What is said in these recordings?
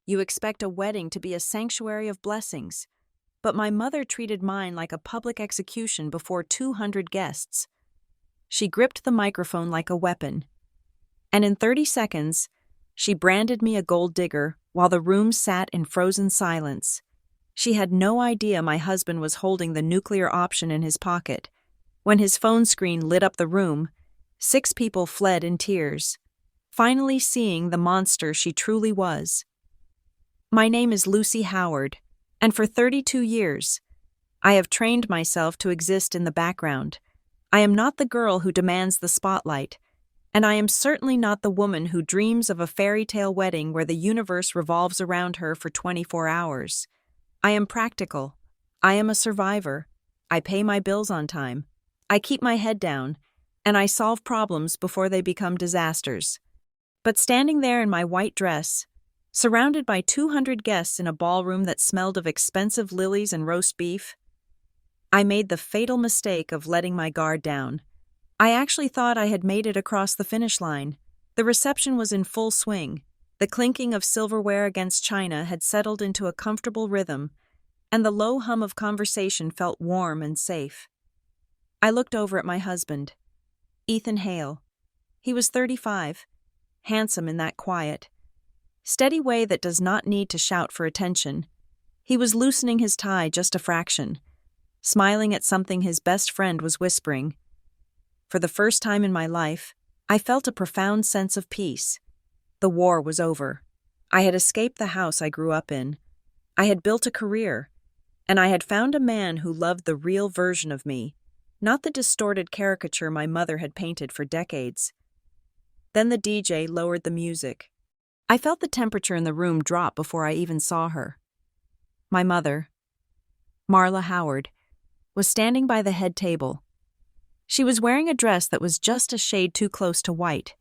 You expect a wedding to be a sanctuary of blessings, but my mother treated mine like a public execution before 200 guests. She gripped the microphone like a weapon, and in 30 seconds, she branded me a gold digger while the room sat in frozen silence. She had no idea my husband was holding the nuclear option in his pocket. When his phone screen lit up the room, 6 people fled in tears, finally seeing the monster she truly was. My name is Lucy Howard, and for 32 years, I have trained myself to exist in the background. I am not the girl who demands the spotlight, and I am certainly not the woman who dreams of a fairy tale wedding where the universe revolves around her for 24 hours. I am practical. I am a survivor. I pay my bills on time. I keep my head down, and I solve problems before they become disasters. But standing there in my white dress, surrounded by 200 guests in a ballroom that smelled of expensive lilies and roast beef, I made the fatal mistake of letting my guard down. I actually thought I had made it across the finish line. The reception was in full swing. The clinking of silverware against china had settled into a comfortable rhythm, and the low hum of conversation felt warm and safe. I looked over at my husband, Ethan Hale. He was 35, handsome in that quiet, steady way that does not need to shout for attention. He was loosening his tie just a fraction, smiling at something his best friend was whispering. For the first time in my life, I felt a profound sense of peace. The war was over. I had escaped the house I grew up in. I had built a career, and I had found a man who loved the real version of me, not the distorted caricature my mother had painted for decades. Then the DJ lowered the music. I felt the temperature in the room drop before I even saw her. My mother, Marla Howard, was standing by the head table. She was wearing a dress that was just a shade too close to white,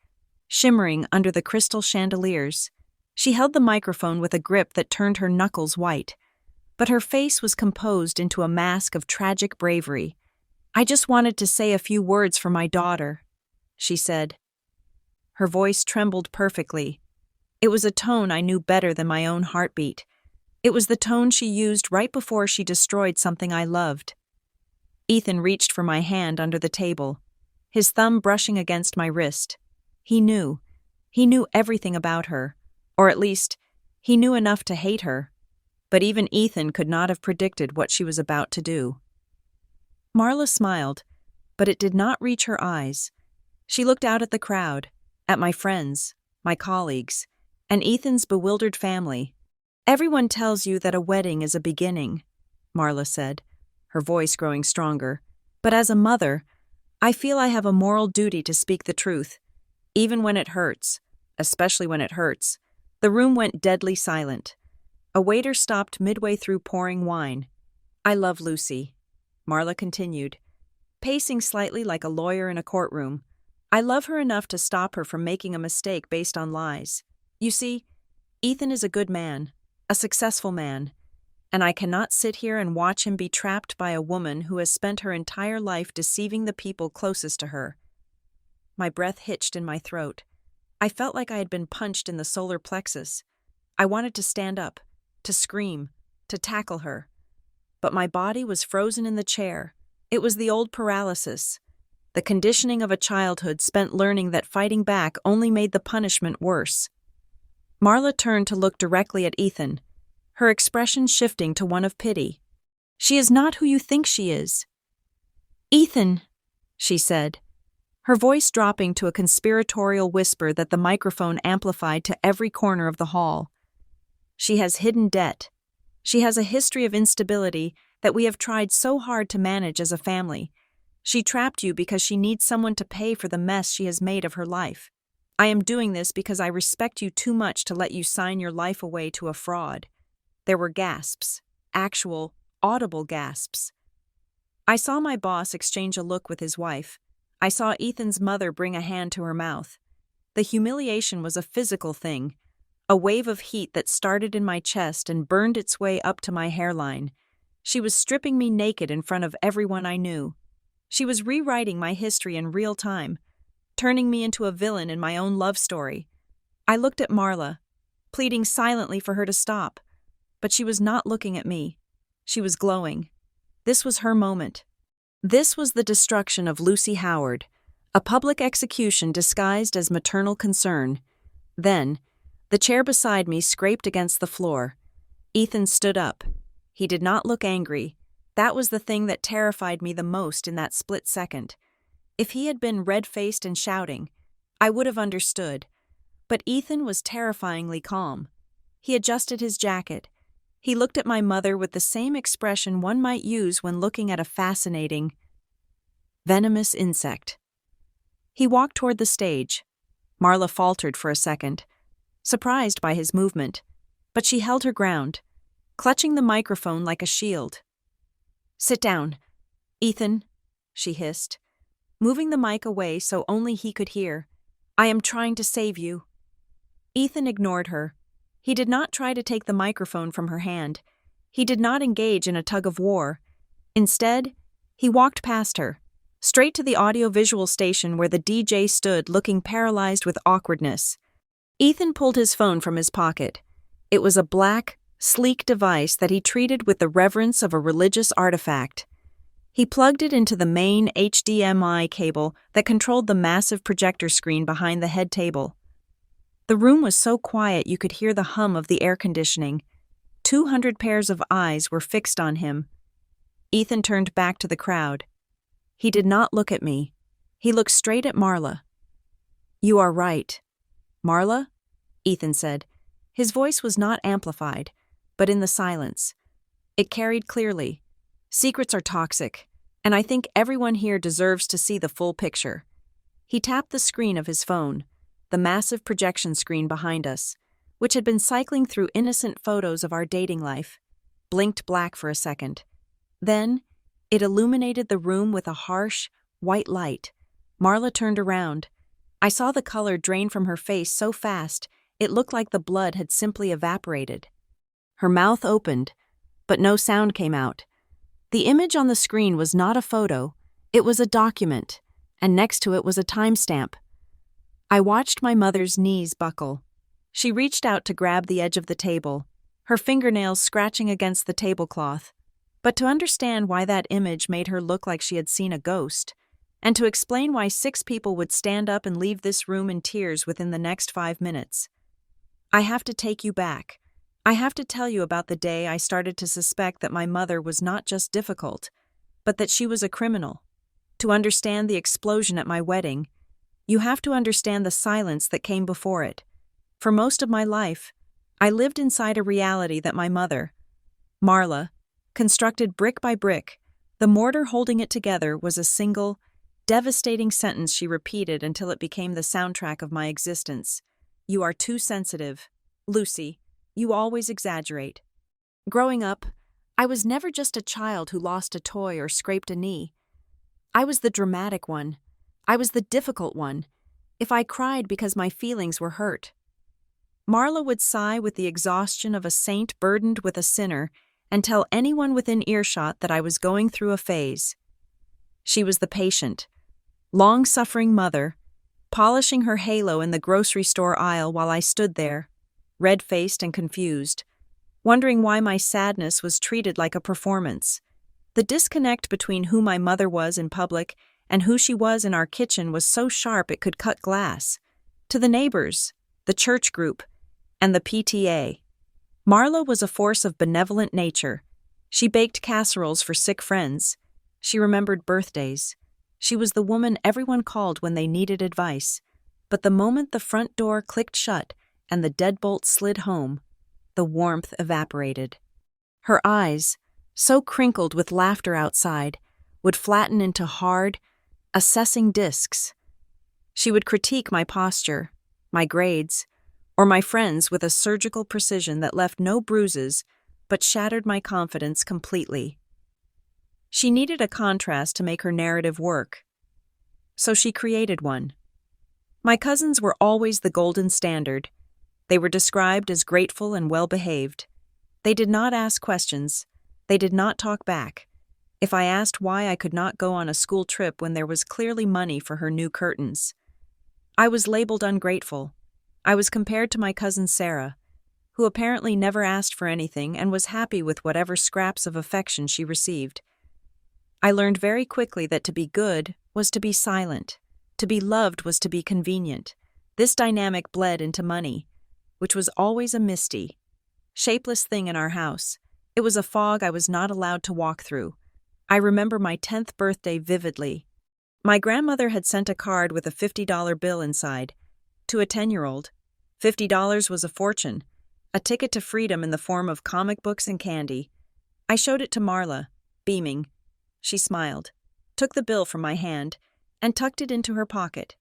shimmering under the crystal chandeliers. She held the microphone with a grip that turned her knuckles white, but her face was composed into a mask of tragic bravery. "I just wanted to say a few words for my daughter," she said. Her voice trembled perfectly. It was a tone I knew better than my own heartbeat. It was the tone she used right before she destroyed something I loved. Ethan reached for my hand under the table, his thumb brushing against my wrist. He knew. He knew everything about her, or at least, he knew enough to hate her. But even Ethan could not have predicted what she was about to do. Marla smiled, but it did not reach her eyes. She looked out at the crowd, at my friends, my colleagues, and Ethan's bewildered family. "Everyone tells you that a wedding is a beginning," Marla said, her voice growing stronger. "But as a mother, I feel I have a moral duty to speak the truth, even when it hurts, especially when it hurts." The room went deadly silent. A waiter stopped midway through pouring wine. "I love Lucy," Marla continued, pacing slightly like a lawyer in a courtroom. "I love her enough to stop her from making a mistake based on lies. You see, Ethan is a good man, a successful man, and I cannot sit here and watch him be trapped by a woman who has spent her entire life deceiving the people closest to her." My breath hitched in my throat. I felt like I had been punched in the solar plexus. I wanted to stand up, to scream, to tackle her. But my body was frozen in the chair. It was the old paralysis, the conditioning of a childhood spent learning that fighting back only made the punishment worse. Marla turned to look directly at Ethan, her expression shifting to one of pity. "She is not who you think she is." "Ethan," she said, her voice dropping to a conspiratorial whisper that the microphone amplified to every corner of the hall. "She has hidden debt. She has a history of instability that we have tried so hard to manage as a family. She trapped you because she needs someone to pay for the mess she has made of her life. I am doing this because I respect you too much to let you sign your life away to a fraud." There were gasps, actual, audible gasps. I saw my boss exchange a look with his wife. I saw Ethan's mother bring a hand to her mouth. The humiliation was a physical thing, a wave of heat that started in my chest and burned its way up to my hairline. She was stripping me naked in front of everyone I knew. She was rewriting my history in real time, turning me into a villain in my own love story. I looked at Marla, pleading silently for her to stop. But she was not looking at me. She was glowing. This was her moment. This was the destruction of Lucy Howard, a public execution disguised as maternal concern. Then, the chair beside me scraped against the floor. Ethan stood up. He did not look angry. That was the thing that terrified me the most in that split second. If he had been red-faced and shouting, I would have understood. But Ethan was terrifyingly calm. He adjusted his jacket. He looked at my mother with the same expression one might use when looking at a fascinating, venomous insect. He walked toward the stage. Marla faltered for a second, surprised by his movement, but she held her ground, clutching the microphone like a shield. "Sit down, Ethan," she hissed, moving the mic away so only he could hear. "I am trying to save you." Ethan ignored her. He did not try to take the microphone from her hand. He did not engage in a tug-of-war. Instead, he walked past her, straight to the audio-visual station where the DJ stood looking paralyzed with awkwardness. Ethan pulled his phone from his pocket. It was a black, sleek device that he treated with the reverence of a religious artifact. He plugged it into the main HDMI cable that controlled the massive projector screen behind the head table. The room was so quiet you could hear the hum of the air conditioning. 200 pairs of eyes were fixed on him. Ethan turned back to the crowd. He did not look at me. He looked straight at Marla. "You are right." "Marla?" Ethan said. His voice was not amplified, but in the silence. It carried clearly. "Secrets are toxic, and I think everyone here deserves to see the full picture." He tapped the screen of his phone, the massive projection screen behind us, which had been cycling through innocent photos of our dating life, blinked black for a second. Then, it illuminated the room with a harsh, white light. Marla turned around. I saw the color drain from her face so fast, it looked like the blood had simply evaporated. Her mouth opened, but no sound came out. The image on the screen was not a photo, it was a document, and next to it was a timestamp. I watched my mother's knees buckle. She reached out to grab the edge of the table, her fingernails scratching against the tablecloth. But to understand why that image made her look like she had seen a ghost, and to explain why 6 people would stand up and leave this room in tears within the next 5 minutes, I have to take you back. I have to tell you about the day I started to suspect that my mother was not just difficult, but that she was a criminal. To understand the explosion at my wedding, you have to understand the silence that came before it. For most of my life, I lived inside a reality that my mother, Marla, constructed brick by brick. The mortar holding it together was a single, devastating sentence she repeated until it became the soundtrack of my existence. "You are too sensitive. Lucy, you always exaggerate." Growing up, I was never just a child who lost a toy or scraped a knee. I was the dramatic one. I was the difficult one. If I cried because my feelings were hurt. Marla would sigh with the exhaustion of a saint burdened with a sinner and tell anyone within earshot that I was going through a phase. She was the patient, long-suffering mother, polishing her halo in the grocery store aisle while I stood there, red-faced and confused, wondering why my sadness was treated like a performance. The disconnect between who my mother was in public and who she was in our kitchen was so sharp it could cut glass. To the neighbors, the church group, and the PTA, Marla was a force of benevolent nature. She baked casseroles for sick friends. She remembered birthdays. She was the woman everyone called when they needed advice. But the moment the front door clicked shut and the deadbolt slid home, the warmth evaporated. Her eyes, so crinkled with laughter outside, would flatten into hard, assessing discs. She would critique my posture, my grades, or my friends with a surgical precision that left no bruises but shattered my confidence completely. She needed a contrast to make her narrative work, so she created one. My cousins were always the golden standard. They were described as grateful and well-behaved. They did not ask questions. They did not talk back. If I asked why I could not go on a school trip when there was clearly money for her new curtains, I was labeled ungrateful. I was compared to my cousin Sarah, who apparently never asked for anything and was happy with whatever scraps of affection she received. I learned very quickly that to be good was to be silent. To be loved was to be convenient. This dynamic bled into money, which was always a misty, shapeless thing in our house. It was a fog I was not allowed to walk through. I remember my 10th birthday vividly. My grandmother had sent a card with a $50 bill inside. To a 10-year-old, $50 was a fortune, a ticket to freedom in the form of comic books and candy. I showed it to Marla, beaming. She smiled, took the bill from my hand, and tucked it into her pocket.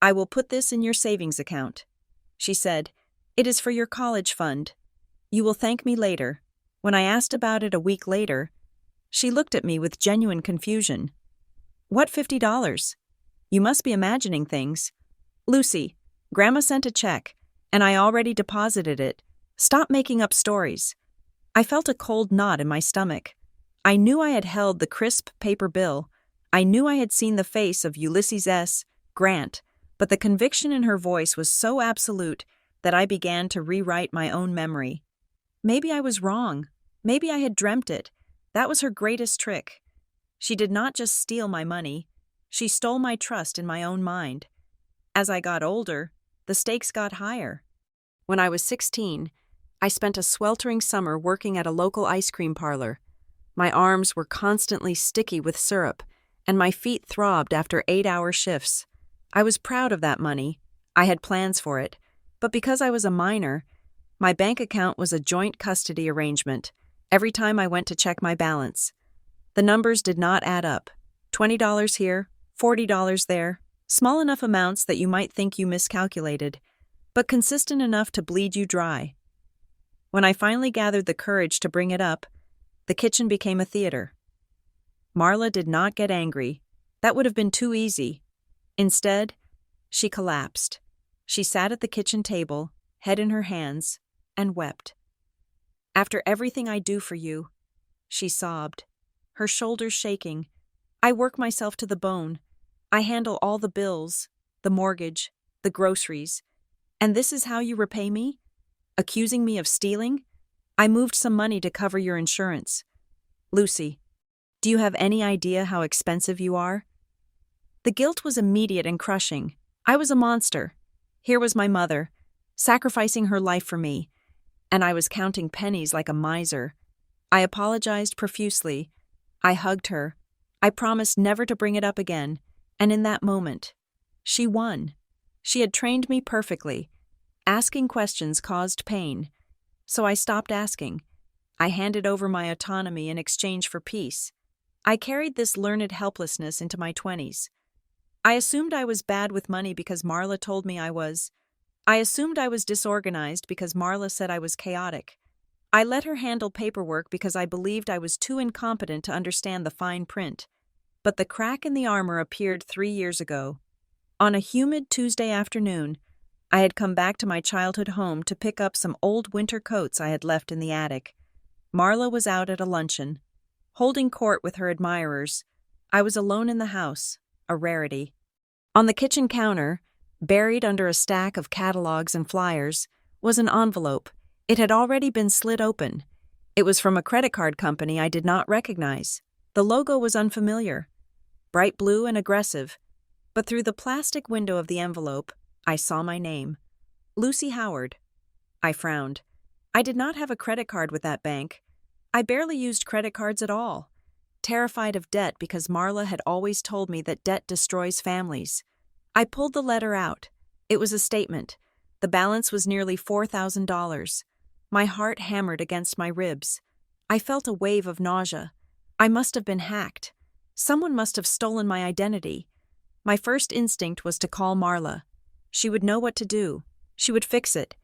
"I will put this in your savings account," she said. "It is for your college fund. You will thank me later." When I asked about it a week later, she looked at me with genuine confusion. "What $50? You must be imagining things." "Lucy, Grandma sent a check, and I already deposited it. Stop making up stories." I felt a cold knot in my stomach. I knew I had held the crisp paper bill. I knew I had seen the face of Ulysses S. Grant, but the conviction in her voice was so absolute that I began to rewrite my own memory. Maybe I was wrong. Maybe I had dreamt it. That was her greatest trick. She did not just steal my money. She stole my trust in my own mind. As I got older, the stakes got higher. When I was 16, I spent a sweltering summer working at a local ice cream parlor. My arms were constantly sticky with syrup, and my feet throbbed after 8-hour shifts. I was proud of that money. I had plans for it. But because I was a minor, my bank account was a joint custody arrangement every time I went to check my balance. The numbers did not add up. $20 here, $40 there, small enough amounts that you might think you miscalculated, but consistent enough to bleed you dry. When I finally gathered the courage to bring it up, the kitchen became a theater. Marla did not get angry. That would have been too easy. Instead, she collapsed. She sat at the kitchen table, head in her hands, and wept. "After everything I do for you," she sobbed, her shoulders shaking, "I work myself to the bone. I handle all the bills, the mortgage, the groceries. And this is how you repay me? Accusing me of stealing? I moved some money to cover your insurance. Lucy, do you have any idea how expensive you are?" The guilt was immediate and crushing. I was a monster. Here was my mother, sacrificing her life for me, and I was counting pennies like a miser. I apologized profusely. I hugged her. I promised never to bring it up again, and in that moment, she won. She had trained me perfectly. Asking questions caused pain, so I stopped asking. I handed over my autonomy in exchange for peace. I carried this learned helplessness into my 20s. I assumed I was bad with money because Marla told me I was. I assumed I was disorganized because Marla said I was chaotic. I let her handle paperwork because I believed I was too incompetent to understand the fine print. But the crack in the armor appeared 3 years ago. On a humid Tuesday afternoon, I had come back to my childhood home to pick up some old winter coats I had left in the attic. Marla was out at a luncheon, holding court with her admirers. I was alone in the house, a rarity. On the kitchen counter, buried under a stack of catalogs and flyers, was an envelope. It had already been slit open. It was from a credit card company I did not recognize. The logo was unfamiliar, bright blue and aggressive, but through the plastic window of the envelope, I saw my name. Lucy Howard. I frowned. I did not have a credit card with that bank. I barely used credit cards at all, terrified of debt because Marla had always told me that debt destroys families. I pulled the letter out. It was a statement. The balance was nearly $4,000. My heart hammered against my ribs. I felt a wave of nausea. I must have been hacked. Someone must have stolen my identity. My first instinct was to call Marla. She would know what to do. She would fix it.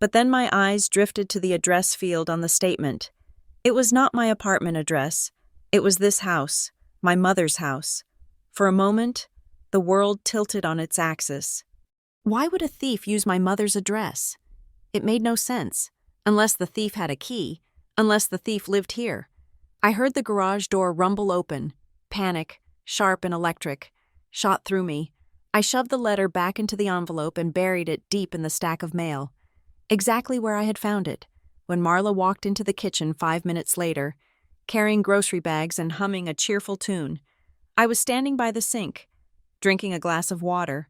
But then my eyes drifted to the address field on the statement. It was not my apartment address. It was this house, my mother's house. For a moment, the world tilted on its axis. Why would a thief use my mother's address? It made no sense, unless the thief had a key, unless the thief lived here. I heard the garage door rumble open. Panic, sharp and electric, shot through me. I shoved the letter back into the envelope and buried it deep in the stack of mail. Exactly where I had found it, when Marla walked into the kitchen 5 minutes later, carrying grocery bags and humming a cheerful tune. I was standing by the sink, drinking a glass of water.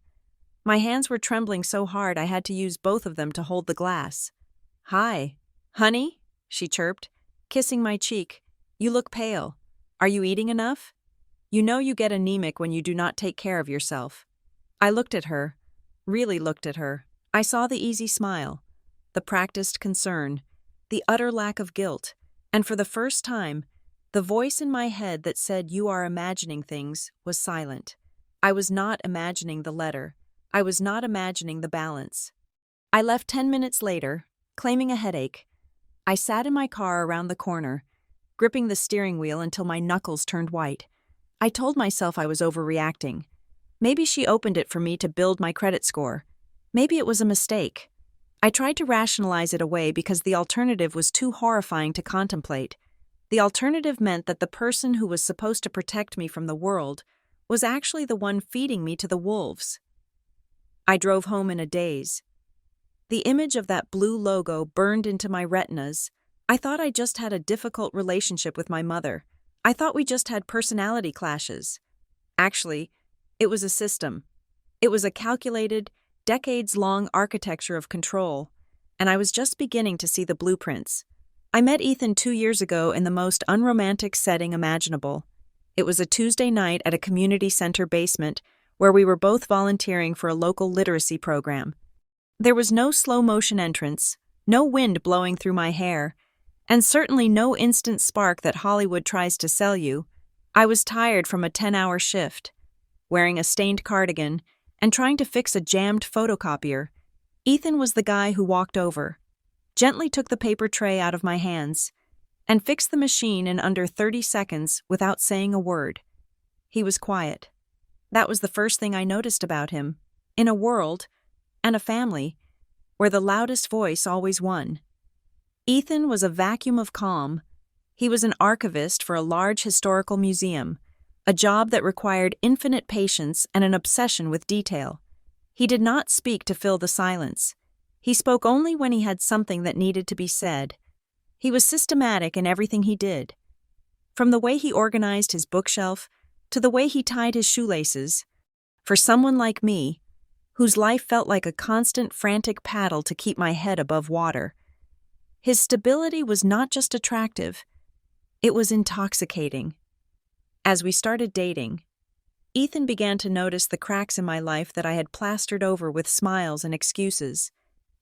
My hands were trembling so hard I had to use both of them to hold the glass. "Hi, honey," she chirped, kissing my cheek. "You look pale. Are you eating enough? You know you get anemic when you do not take care of yourself." I looked at her, really looked at her. I saw the easy smile, the practiced concern, the utter lack of guilt, and for the first time, the voice in my head that said "you are imagining things" was silent. I was not imagining the letter. I was not imagining the balance. I left 10 minutes later, claiming a headache. I sat in my car around the corner, gripping the steering wheel until my knuckles turned white. I told myself I was overreacting. Maybe she opened it for me to build my credit score. Maybe it was a mistake. I tried to rationalize it away because the alternative was too horrifying to contemplate. The alternative meant that the person who was supposed to protect me from the world was actually the one feeding me to the wolves. I drove home in a daze. The image of that blue logo burned into my retinas. I thought I just had a difficult relationship with my mother. I thought we just had personality clashes. Actually, it was a system. It was a calculated, decades-long architecture of control, and I was just beginning to see the blueprints. I met Ethan 2 years ago in the most unromantic setting imaginable. It was a Tuesday night at a community center basement where we were both volunteering for a local literacy program. There was no slow-motion entrance, no wind blowing through my hair, and certainly no instant spark that Hollywood tries to sell you. I was tired from a 10-hour shift, wearing a stained cardigan and trying to fix a jammed photocopier. Ethan was the guy who walked over, gently took the paper tray out of my hands, and fixed the machine in under 30 seconds without saying a word. He was quiet. That was the first thing I noticed about him, in a world, and a family, where the loudest voice always won. Ethan was a vacuum of calm. He was an archivist for a large historical museum, a job that required infinite patience and an obsession with detail. He did not speak to fill the silence. He spoke only when he had something that needed to be said. He was systematic in everything he did. From the way he organized his bookshelf to the way he tied his shoelaces. For someone like me, whose life felt like a constant frantic paddle to keep my head above water, his stability was not just attractive, it was intoxicating. As we started dating, Ethan began to notice the cracks in my life that I had plastered over with smiles and excuses.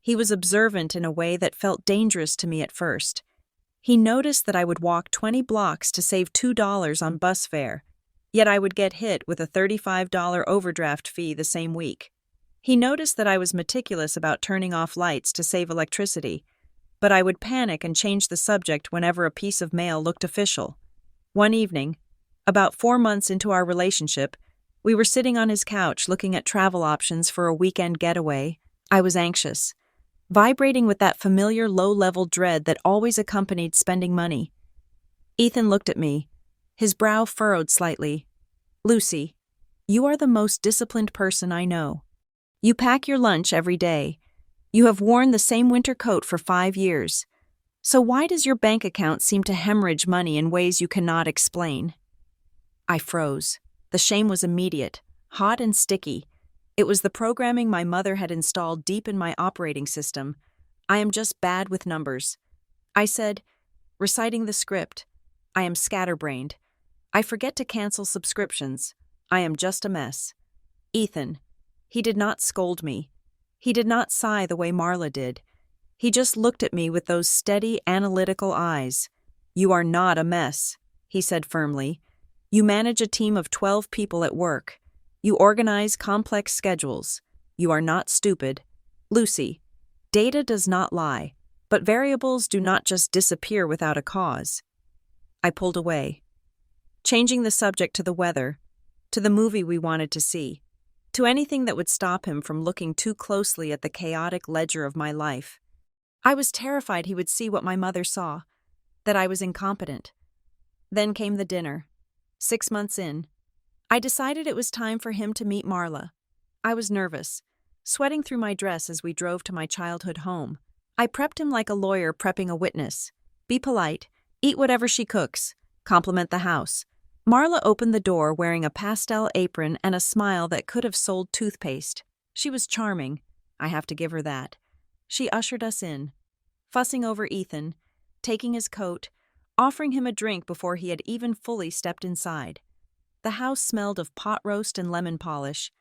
He was observant in a way that felt dangerous to me at first. He noticed that I would walk 20 blocks to save $2 on bus fare, yet I would get hit with a $35 overdraft fee the same week. He noticed that I was meticulous about turning off lights to save electricity, but I would panic and change the subject whenever a piece of mail looked official. One evening, about 4 months into our relationship, we were sitting on his couch looking at travel options for a weekend getaway. I was anxious, vibrating with that familiar low-level dread that always accompanied spending money. Ethan looked at me, his brow furrowed slightly. "Lucy, you are the most disciplined person I know. You pack your lunch every day. You have worn the same winter coat for 5 years. So why does your bank account seem to hemorrhage money in ways you cannot explain?" I froze. The shame was immediate, hot and sticky. It was the programming my mother had installed deep in my operating system. "I am just bad with numbers," I said, reciting the script. "I am scatterbrained. I forget to cancel subscriptions. I am just a mess." Ethan. He did not scold me. He did not sigh the way Marla did. He just looked at me with those steady, analytical eyes. "You are not a mess," he said firmly. "You manage a team of 12 people at work. You organize complex schedules. You are not stupid. Lucy, data does not lie, but variables do not just disappear without a cause." I pulled away, changing the subject to the weather, to the movie we wanted to see, to anything that would stop him from looking too closely at the chaotic ledger of my life. I was terrified he would see what my mother saw, that I was incompetent. Then came the dinner. 6 months in, I decided it was time for him to meet Marla. I was nervous, sweating through my dress as we drove to my childhood home. I prepped him like a lawyer prepping a witness. Be polite, eat whatever she cooks, compliment the house. Marla opened the door wearing a pastel apron and a smile that could have sold toothpaste. She was charming, I have to give her that. She ushered us in, fussing over Ethan, taking his coat, offering him a drink before he had even fully stepped inside. The house smelled of pot roast and lemon polish,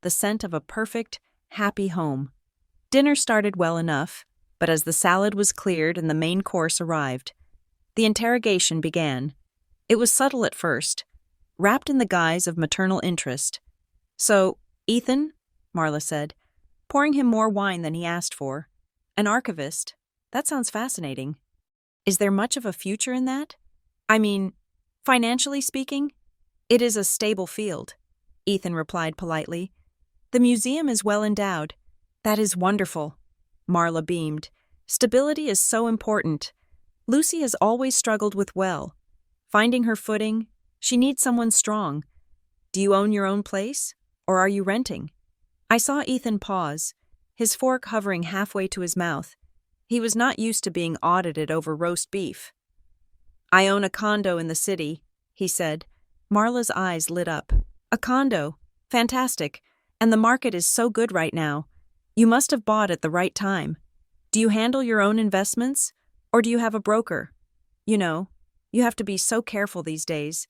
the scent of a perfect, happy home. Dinner started well enough, but as the salad was cleared and the main course arrived, the interrogation began. It was subtle at first, wrapped in the guise of maternal interest. "So, Ethan," Marla said, pouring him more wine than he asked for. "An archivist? That sounds fascinating. Is there much of a future in that? I mean, financially speaking?" "It is a stable field," Ethan replied politely. "The museum is well endowed." "That is wonderful," Marla beamed. "Stability is so important. Lucy has always struggled with finding her footing. She needs someone strong. Do you own your own place, or are you renting?" I saw Ethan pause, his fork hovering halfway to his mouth. He was not used to being audited over roast beef. "I own a condo in the city," he said. Marla's eyes lit up. "A condo? Fantastic. And the market is so good right now. You must have bought at the right time. Do you handle your own investments, or do you have a broker? You know, you have to be so careful these days.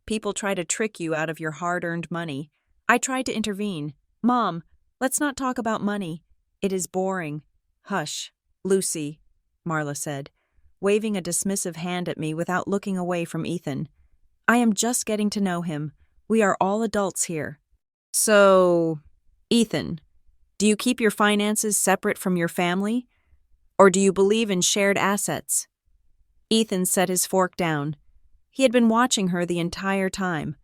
People try to trick you out of your hard-earned money." I tried to intervene. "Mom, let's not talk about money. It is boring." "Hush, Lucy," Marla said, waving a dismissive hand at me without looking away from Ethan. "I am just getting to know him. We are all adults here." "So, Ethan, do you keep your finances separate from your family? Or do you believe in shared assets?" Ethan set his fork down. He had been watching her the entire time,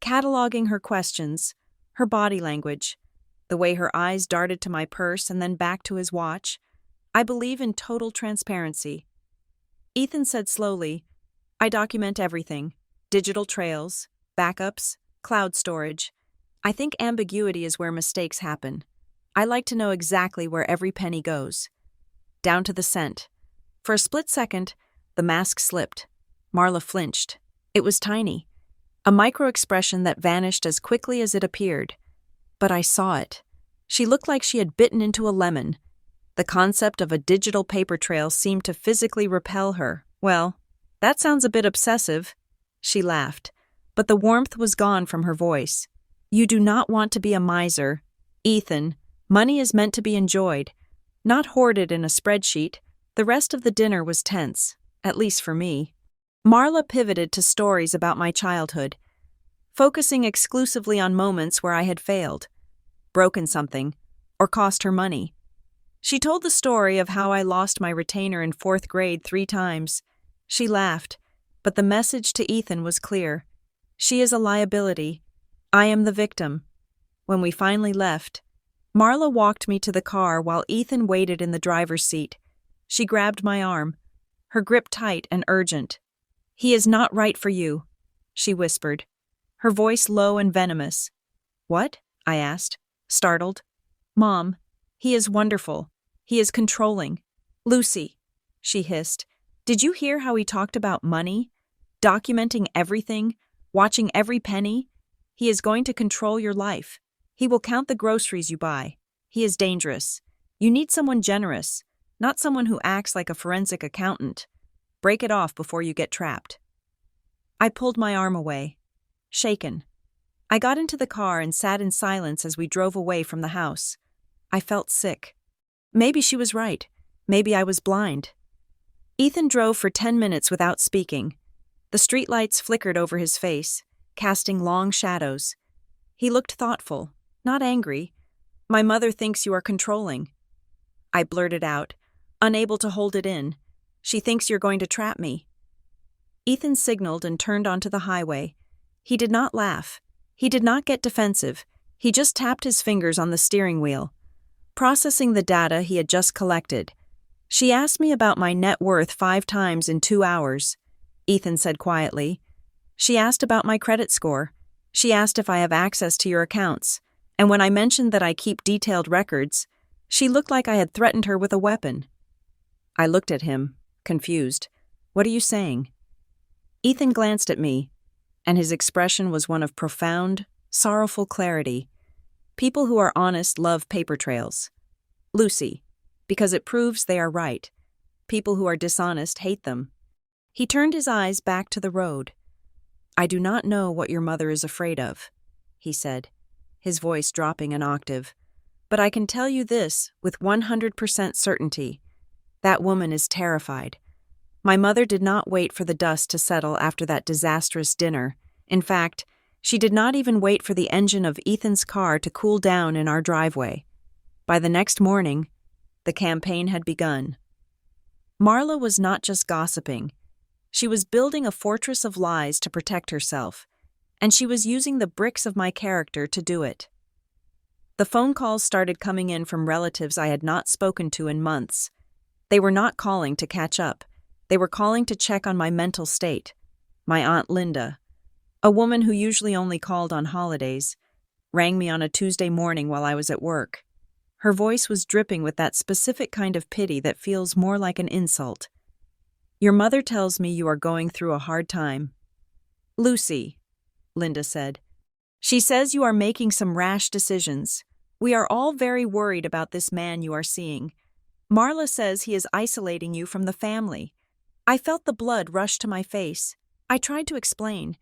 cataloging her questions, her body language, the way her eyes darted to my purse and then back to his watch. "I believe in total transparency." Ethan said slowly, "I document everything. Digital trails, backups, cloud storage. I think ambiguity is where mistakes happen. I like to know exactly where every penny goes. Down to the cent." For a split second, the mask slipped. Marla flinched. It was tiny, a micro-expression that vanished as quickly as it appeared. But I saw it. She looked like she had bitten into a lemon. The concept of a digital paper trail seemed to physically repel her. "Well, that sounds a bit obsessive." She laughed, but the warmth was gone from her voice. "You do not want to be a miser. Ethan, money is meant to be enjoyed, not hoarded in a spreadsheet." The rest of the dinner was tense, at least for me. Marla pivoted to stories about my childhood, focusing exclusively on moments where I had failed, broken something, or cost her money. She told the story of how I lost my retainer in 4th grade 3 times. She laughed, but the message to Ethan was clear. She is a liability. I am the victim. When we finally left, Marla walked me to the car while Ethan waited in the driver's seat. She grabbed my arm, her grip tight and urgent. "He is not right for you," she whispered, her voice low and venomous. "What?" I asked, startled. "Mom, he is wonderful. He is controlling." "Lucy," she hissed, "did you hear how he talked about money? Documenting everything, watching every penny? He is going to control your life. He will count the groceries you buy. He is dangerous. You need someone generous, not someone who acts like a forensic accountant. Break it off before you get trapped." I pulled my arm away, shaken. I got into the car and sat in silence as we drove away from the house. I felt sick. Maybe she was right. Maybe I was blind. Ethan drove for 10 minutes without speaking. The streetlights flickered over his face, casting long shadows. He looked thoughtful, not angry. "My mother thinks you are controlling." I blurted out, unable to hold it in. "She thinks you're going to trap me." Ethan signaled and turned onto the highway. He did not laugh. He did not get defensive. He just tapped his fingers on the steering wheel, processing the data he had just collected. "She asked me about my net worth 5 times in 2 hours, Ethan said quietly. "She asked about my credit score. She asked if I have access to your accounts. And when I mentioned that I keep detailed records, she looked like I had threatened her with a weapon." I looked at him, confused. What are you saying? Ethan glanced at me, and his expression was one of profound, sorrowful clarity. People who are honest love paper trails. Lucy, because it proves they are right. People who are dishonest hate them. He turned his eyes back to the road. I do not know what your mother is afraid of, he said, his voice dropping an octave. But I can tell you this with 100% certainty. That woman is terrified. My mother did not wait for the dust to settle after that disastrous dinner. In fact, she did not even wait for the engine of Ethan's car to cool down in our driveway. By the next morning, the campaign had begun. Marla was not just gossiping. She was building a fortress of lies to protect herself, and she was using the bricks of my character to do it. The phone calls started coming in from relatives I had not spoken to in months. They were not calling to catch up. They were calling to check on my mental state. My Aunt Linda, a woman who usually only called on holidays, rang me on a Tuesday morning while I was at work. Her voice was dripping with that specific kind of pity that feels more like an insult. Your mother tells me you are going through a hard time. Lucy, Linda said. She says you are making some rash decisions. We are all very worried about this man you are seeing. Marla says he is isolating you from the family. I felt the blood rush to my face. I tried to explain.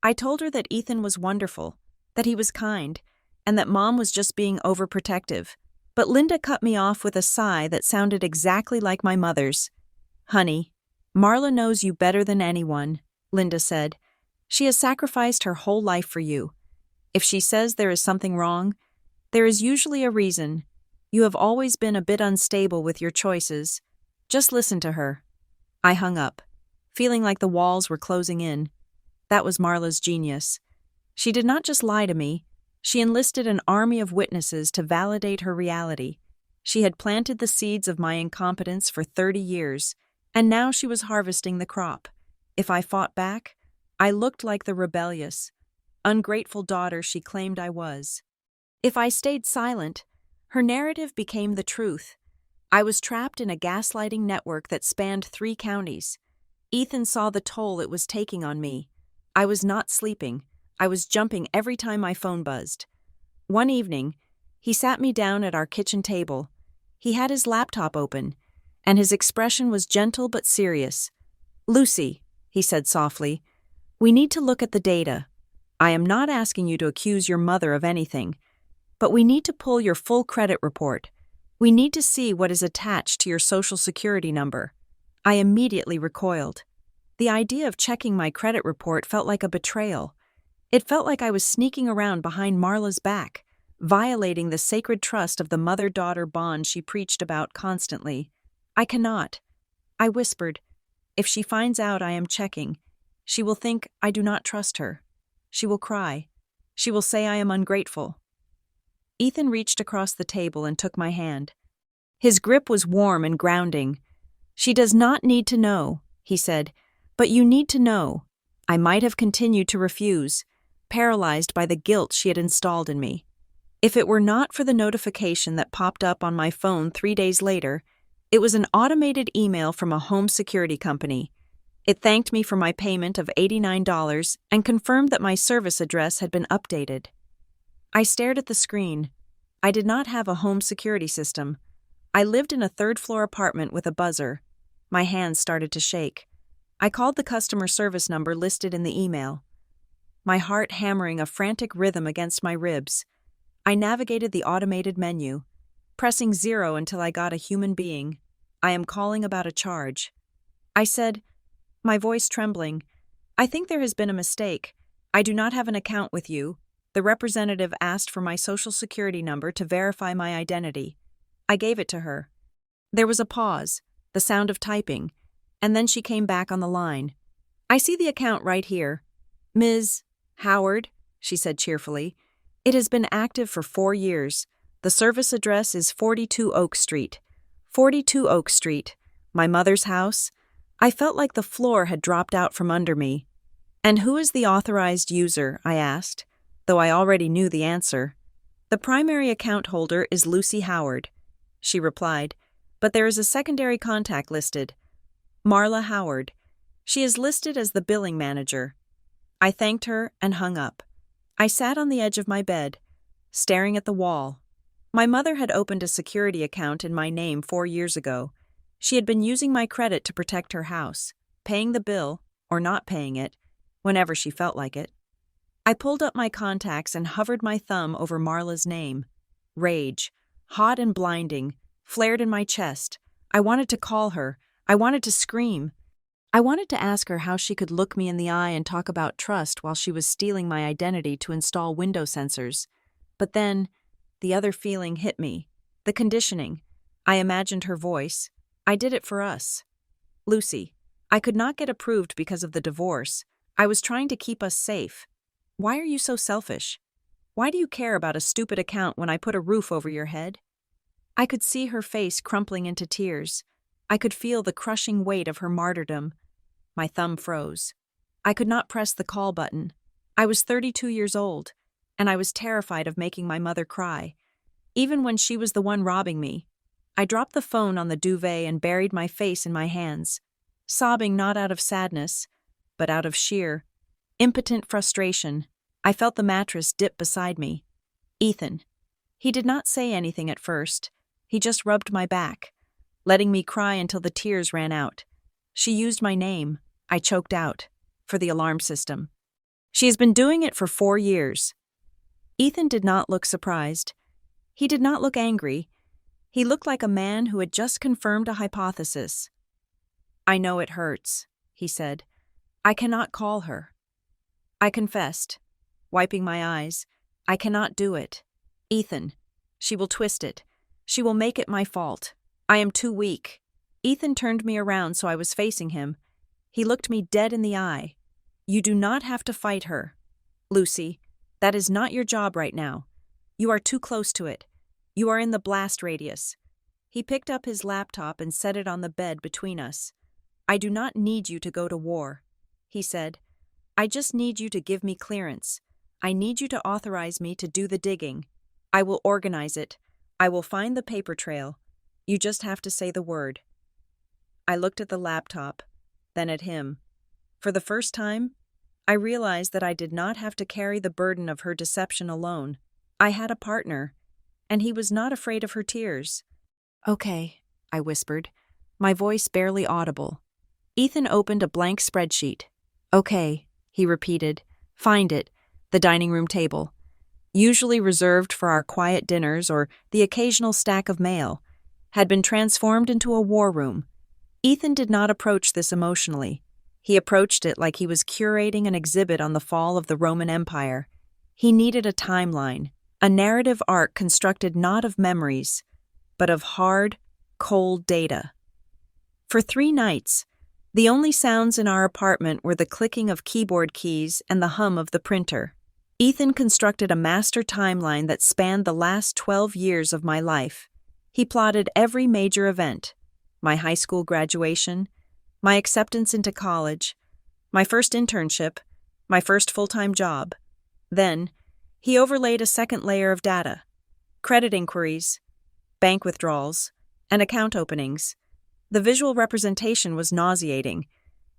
I told her that Ethan was wonderful, that he was kind, and that Mom was just being overprotective. But Linda cut me off with a sigh that sounded exactly like my mother's. Honey, Marla knows you better than anyone, Linda said. She has sacrificed her whole life for you. If she says there is something wrong, there is usually a reason. You have always been a bit unstable with your choices. Just listen to her. I hung up, feeling like the walls were closing in. That was Marla's genius. She did not just lie to me. She enlisted an army of witnesses to validate her reality. She had planted the seeds of my incompetence for 30 years, and now she was harvesting the crop. If I fought back, I looked like the rebellious, ungrateful daughter she claimed I was. If I stayed silent, her narrative became the truth. I was trapped in a gaslighting network that spanned 3 counties. Ethan saw the toll it was taking on me. I was not sleeping. I was jumping every time my phone buzzed. One evening, he sat me down at our kitchen table. He had his laptop open, and his expression was gentle but serious. Lucy, he said softly, we need to look at the data. I am not asking you to accuse your mother of anything, but we need to pull your full credit report. We need to see what is attached to your Social Security number. I immediately recoiled. The idea of checking my credit report felt like a betrayal. It felt like I was sneaking around behind Marla's back, violating the sacred trust of the mother-daughter bond she preached about constantly. I cannot. I whispered, if she finds out I am checking, she will think I do not trust her. She will cry. She will say I am ungrateful. Ethan reached across the table and took my hand. His grip was warm and grounding. She does not need to know, he said, but you need to know. I might have continued to refuse, paralyzed by the guilt she had installed in me. If it were not for the notification that popped up on my phone 3 days later, it was an automated email from a home security company. It thanked me for my payment of $89 and confirmed that my service address had been updated. I stared at the screen. I did not have a home security system. I lived in a 3rd-floor apartment with a buzzer. My hands started to shake. I called the customer service number listed in the email, my heart hammering a frantic rhythm against my ribs. I navigated the automated menu, pressing 0 until I got a human being. I am calling about a charge. I said, my voice trembling, I think there has been a mistake. I do not have an account with you. The representative asked for my Social Security number to verify my identity. I gave it to her. There was a pause, the sound of typing, and then she came back on the line. I see the account right here. Ms. Howard, she said cheerfully. It has been active for 4 years. The service address is 42 Oak Street. 42 Oak Street, my mother's house. I felt like the floor had dropped out from under me. And who is the authorized user? I asked, though I already knew the answer. The primary account holder is Lucy Howard, she replied. But there is a secondary contact listed. Marla Howard. She is listed as the billing manager. I thanked her and hung up. I sat on the edge of my bed, staring at the wall. My mother had opened a security account in my name 4 years ago. She had been using my credit to protect her house, paying the bill, or not paying it, whenever she felt like it. I pulled up my contacts and hovered my thumb over Marla's name. Rage, hot and blinding, flared in my chest. I wanted to call her. I wanted to scream. I wanted to ask her how she could look me in the eye and talk about trust while she was stealing my identity to install window sensors. But then, the other feeling hit me. The conditioning. I imagined her voice. I did it for us. Lucy, I could not get approved because of the divorce. I was trying to keep us safe. Why are you so selfish? Why do you care about a stupid account when I put a roof over your head? I could see her face crumpling into tears. I could feel the crushing weight of her martyrdom. My thumb froze. I could not press the call button. I was 32 years old, and I was terrified of making my mother cry, even when she was the one robbing me. I dropped the phone on the duvet and buried my face in my hands, sobbing not out of sadness, but out of sheer, impotent frustration. I felt the mattress dip beside me. Ethan. He did not say anything at first. He just rubbed my back, letting me cry until the tears ran out. She used my name, I choked out, for the alarm system. She has been doing it for 4 years. Ethan did not look surprised. He did not look angry. He looked like a man who had just confirmed a hypothesis. I know it hurts, he said. I cannot call her. I confessed, wiping my eyes. I cannot do it. Ethan, she will twist it. She will make it my fault. I am too weak. Ethan turned me around so I was facing him. He looked me dead in the eye. You do not have to fight her. Lucy, that is not your job right now. You are too close to it. You are in the blast radius. He picked up his laptop and set it on the bed between us. I do not need you to go to war, he said. I just need you to give me clearance. I need you to authorize me to do the digging. I will organize it. I will find the paper trail. You just have to say the word. I looked at the laptop, then at him. For the first time, I realized that I did not have to carry the burden of her deception alone. I had a partner, and he was not afraid of her tears. Okay, I whispered, my voice barely audible. Ethan opened a blank spreadsheet. Okay, he repeated. Find it, the dining room table. Usually reserved for our quiet dinners or the occasional stack of mail, had been transformed into a war room. Ethan did not approach this emotionally. He approached it like he was curating an exhibit on the fall of the Roman Empire. He needed a timeline, a narrative arc constructed not of memories, but of hard, cold data. For 3 nights, the only sounds in our apartment were the clicking of keyboard keys and the hum of the printer. Ethan constructed a master timeline that spanned the last 12 years of my life. He plotted every major event: my high school graduation, my acceptance into college, my first internship, my first full-time job. Then, he overlaid a second layer of data: credit inquiries, bank withdrawals, and account openings. The visual representation was nauseating.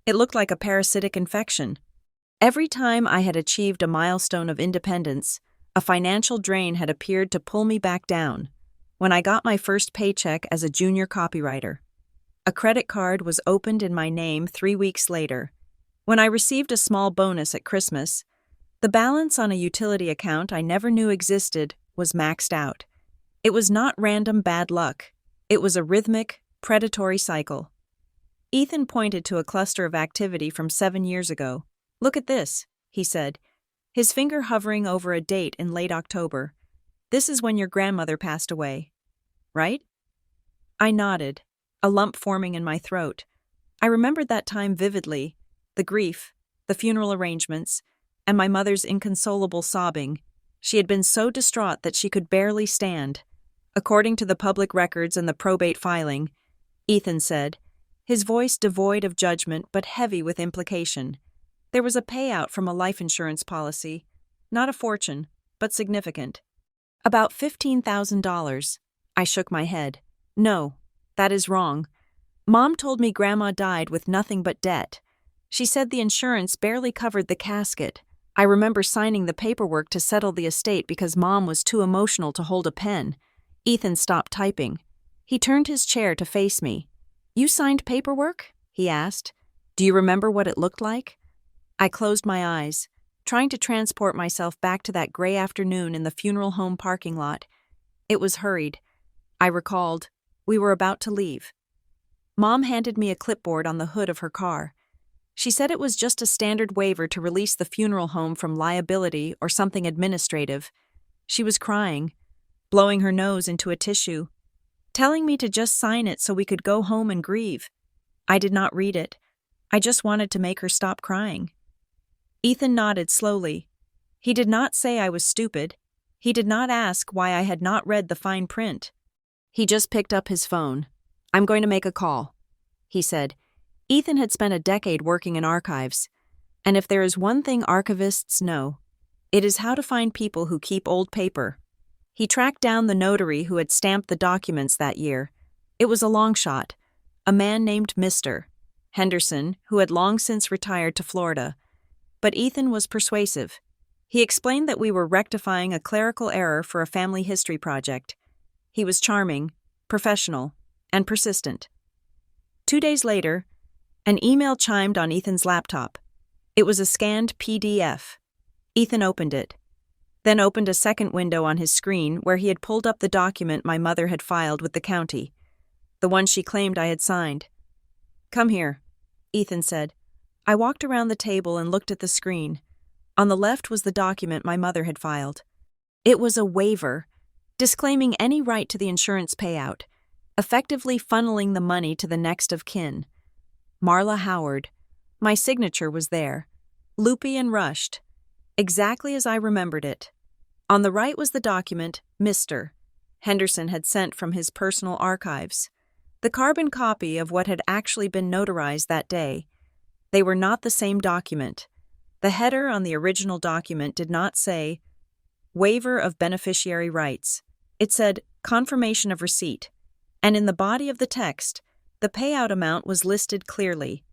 It looked like a parasitic infection. Every time I had achieved a milestone of independence, a financial drain had appeared to pull me back down. When I got my first paycheck as a junior copywriter, a credit card was opened in my name 3 weeks later. When I received a small bonus at Christmas, the balance on a utility account I never knew existed was maxed out. It was not random bad luck. It was a rhythmic, predatory cycle. Ethan pointed to a cluster of activity from 7 years ago. Look at this, he said, his finger hovering over a date in late October. This is when your grandmother passed away, right? I nodded, a lump forming in my throat. I remembered that time vividly, the grief, the funeral arrangements, and my mother's inconsolable sobbing. She had been so distraught that she could barely stand. According to the public records and the probate filing, Ethan said, his voice devoid of judgment but heavy with implication, there was a payout from a life insurance policy, not a fortune, but significant. About $15,000. I shook my head. No, That is wrong. Mom told me Grandma died with nothing but debt. She said the insurance barely covered the casket. I remember signing the paperwork to settle the estate because Mom was too emotional to hold a pen. Ethan stopped typing. He turned his chair to face me. You signed paperwork? He asked. Do you remember what it looked like? I closed my eyes, trying to transport myself back to that gray afternoon in the funeral home parking lot. It was hurried. I recalled. We were about to leave. Mom handed me a clipboard on the hood of her car. She said it was just a standard waiver to release the funeral home from liability or something administrative. She was crying, blowing her nose into a tissue, telling me to just sign it so we could go home and grieve. I did not read it. I just wanted to make her stop crying. Ethan nodded slowly. He did not say I was stupid. He did not ask why I had not read the fine print. He just picked up his phone. I'm going to make a call, he said. Ethan had spent a decade working in archives, and if there is one thing archivists know, it is how to find people who keep old paper. He tracked down the notary who had stamped the documents that year. It was a long shot, a man named Mr. Henderson, who had long since retired to Florida. But Ethan was persuasive. He explained that we were rectifying a clerical error for a family history project. He was charming, professional, and persistent. 2 days later, an email chimed on Ethan's laptop. It was a scanned PDF. Ethan opened it, then opened a second window on his screen where he had pulled up the document my mother had filed with the county, the one she claimed I had signed. Come here, Ethan said. I walked around the table and looked at the screen. On the left was the document my mother had filed. It was a waiver, disclaiming any right to the insurance payout, effectively funneling the money to the next of kin. Marla Howard. My signature was there, loopy and rushed, exactly as I remembered it. On the right was the document Mr. Henderson had sent from his personal archives, the carbon copy of what had actually been notarized that day. They were not the same document. The header on the original document did not say, Waiver of Beneficiary Rights. It said, Confirmation of Receipt. And in the body of the text, the payout amount was listed clearly,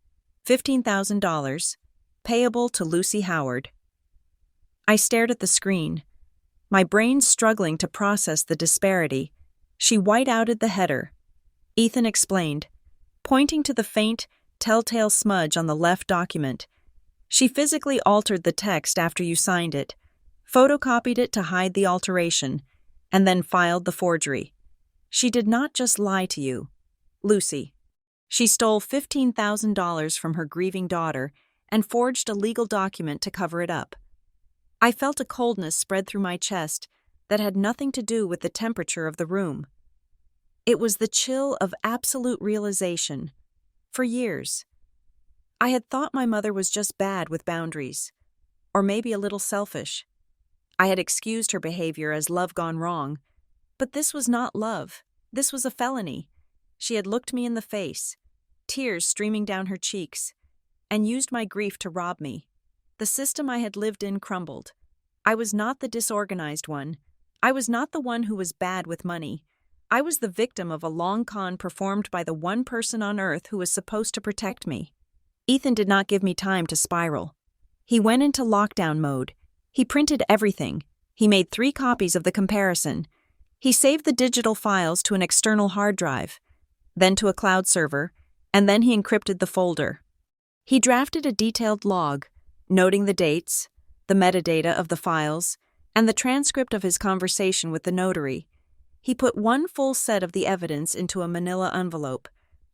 $15,000, payable to Lucy Howard. I stared at the screen, my brain struggling to process the disparity. She white-outed the header. Ethan explained, pointing to the faint, telltale smudge on the left document. She physically altered the text after you signed it, photocopied it to hide the alteration, and then filed the forgery. She did not just lie to you, Lucy. She stole $15,000 from her grieving daughter and forged a legal document to cover it up. I felt a coldness spread through my chest that had nothing to do with the temperature of the room. It was the chill of absolute realization. For years, I had thought my mother was just bad with boundaries, or maybe a little selfish. I had excused her behavior as love gone wrong, but this was not love. This was a felony. She had looked me in the face, tears streaming down her cheeks, and used my grief to rob me. The system I had lived in crumbled. I was not the disorganized one. I was not the one who was bad with money. I was the victim of a long con performed by the one person on earth who was supposed to protect me. Ethan did not give me time to spiral. He went into lockdown mode. He printed everything. He made 3 copies of the comparison. He saved the digital files to an external hard drive, then to a cloud server, and then he encrypted the folder. He drafted a detailed log, noting the dates, the metadata of the files, and the transcript of his conversation with the notary. He put 1 full set of the evidence into a manila envelope.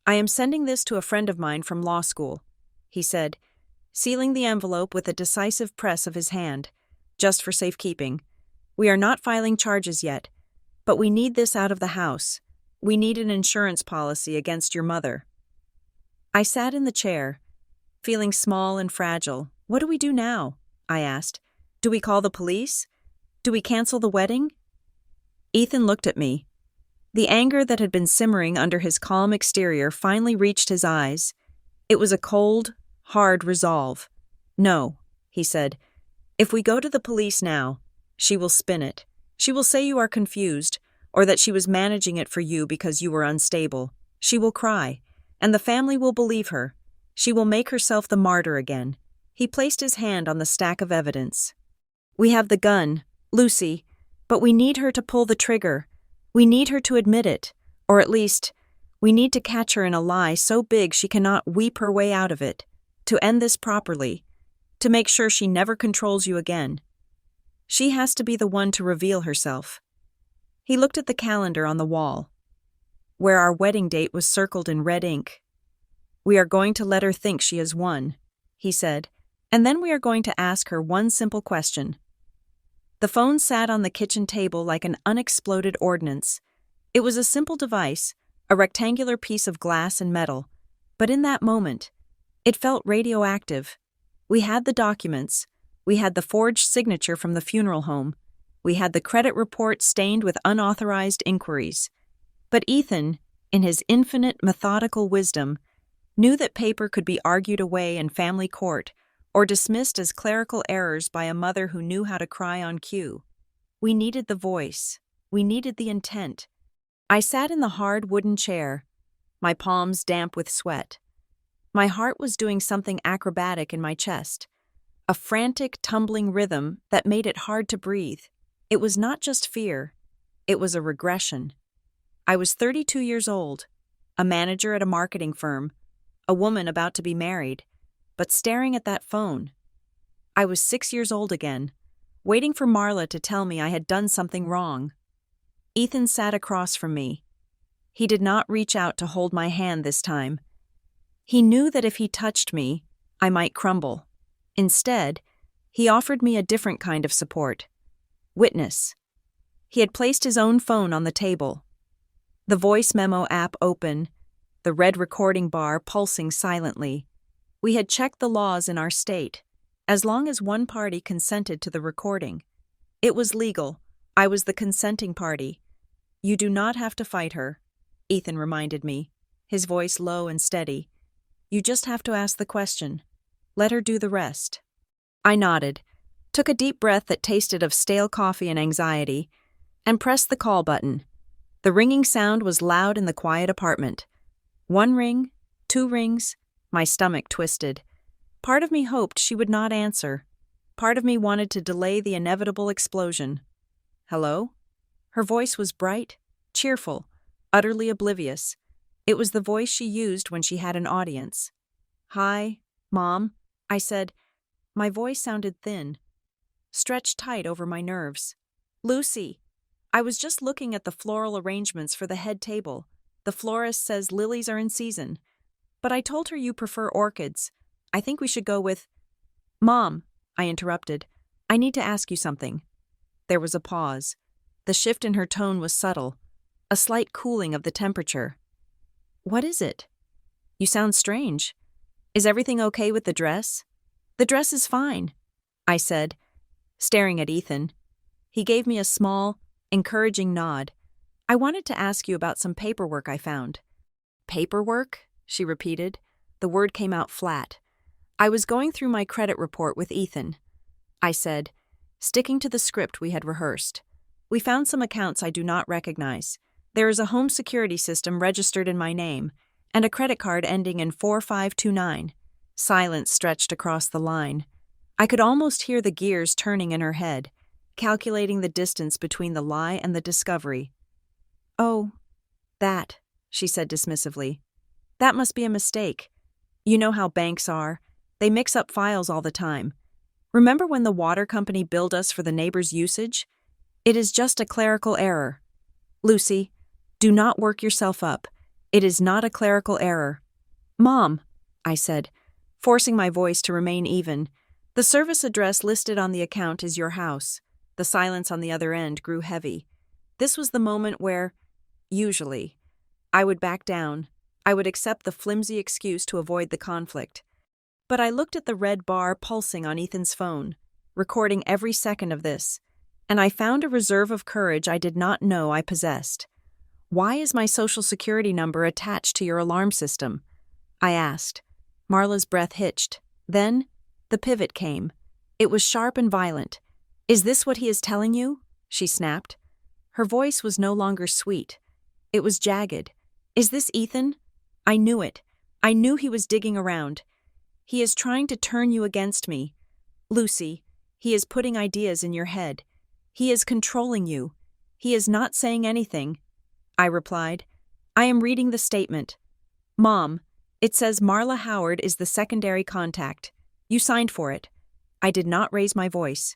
I am sending this to a friend of mine from law school, he said, sealing the envelope with a decisive press of his hand, just for safekeeping. We are not filing charges yet, but we need this out of the house. We need an insurance policy against your mother. I sat in the chair, feeling small and fragile. What do we do now? I asked. Do we call the police? Do we cancel the wedding? Ethan looked at me. The anger that had been simmering under his calm exterior finally reached his eyes. It was a cold, hard resolve. No, he said. If we go to the police now, she will spin it. She will say you are confused, or that she was managing it for you because you were unstable. She will cry, and the family will believe her. She will make herself the martyr again. He placed his hand on the stack of evidence. We have the gun, Lucy, but we need her to pull the trigger. We need her to admit it, or at least, we need to catch her in a lie so big she cannot weep her way out of it, to end this properly, to make sure she never controls you again. She has to be the one to reveal herself. He looked at the calendar on the wall, where our wedding date was circled in red ink. We are going to let her think she has won, he said, and then we are going to ask her one simple question. The phone sat on the kitchen table like an unexploded ordnance. It was a simple device, a rectangular piece of glass and metal, but in that moment, it felt radioactive. We had the documents, we had the forged signature from the funeral home, we had the credit report stained with unauthorized inquiries. But Ethan, in his infinite methodical wisdom, knew that paper could be argued away in family court or dismissed as clerical errors by a mother who knew how to cry on cue. We needed the voice. We needed the intent. I sat in the hard wooden chair, my palms damp with sweat. My heart was doing something acrobatic in my chest, a frantic, tumbling rhythm that made it hard to breathe. It was not just fear. It was a regression. I was 32 years old, a manager at a marketing firm, a woman about to be married, but staring at that phone. I was 6 years old again, waiting for Marla to tell me I had done something wrong. Ethan sat across from me. He did not reach out to hold my hand this time. He knew that if he touched me, I might crumble. Instead, he offered me a different kind of support. Witness. He had placed his own phone on the table, the voice memo app open, the red recording bar pulsing silently. We had checked the laws in our state. As long as one party consented to the recording, it was legal. I was the consenting party. You do not have to fight her, Ethan reminded me, his voice low and steady. You just have to ask the question. Let her do the rest. I nodded, took a deep breath that tasted of stale coffee and anxiety, and pressed the call button. The ringing sound was loud in the quiet apartment. 1 ring, 2 rings, my stomach twisted. Part of me hoped she would not answer. Part of me wanted to delay the inevitable explosion. Hello? Her voice was bright, cheerful, utterly oblivious. It was the voice she used when she had an audience. Hi, Mom, I said. My voice sounded thin, stretched tight over my nerves. Lucy, I was just looking at the floral arrangements for the head table. The florist says lilies are in season. But I told her you prefer orchids. I think we should go with... Mom, I interrupted. I need to ask you something. There was a pause. The shift in her tone was subtle, a slight cooling of the temperature. What is it? You sound strange. Is everything okay with the dress? The dress is fine, I said, staring at Ethan. He gave me a small, encouraging nod. I wanted to ask you about some paperwork I found. Paperwork? She repeated. The word came out flat. I was going through my credit report with Ethan, I said, sticking to the script we had rehearsed. We found some accounts I do not recognize. There is a home security system registered in my name, and a credit card ending in 4529. Silence stretched across the line. I could almost hear the gears turning in her head, calculating the distance between the lie and the discovery. Oh, that, she said dismissively. That must be a mistake. You know how banks are. They mix up files all the time. Remember when the water company billed us for the neighbor's usage? It is just a clerical error. Lucy, do not work yourself up. It is not a clerical error. Mom, I said, forcing my voice to remain even. The service address listed on the account is your house. The silence on the other end grew heavy. This was the moment where, usually, I would back down. I would accept the flimsy excuse to avoid the conflict. But I looked at the red bar pulsing on Ethan's phone, recording every second of this, and I found a reserve of courage I did not know I possessed. Why is my social security number attached to your alarm system? I asked. Marla's breath hitched. Then, the pivot came. It was sharp and violent. Is this what he is telling you? She snapped. Her voice was no longer sweet. It was jagged. Is this Ethan? I knew it. I knew he was digging around. He is trying to turn you against me. Lucy, he is putting ideas in your head. He is controlling you. He is not saying anything. I replied. I am reading the statement. Mom, it says Marla Howard is the secondary contact. You signed for it. I did not raise my voice.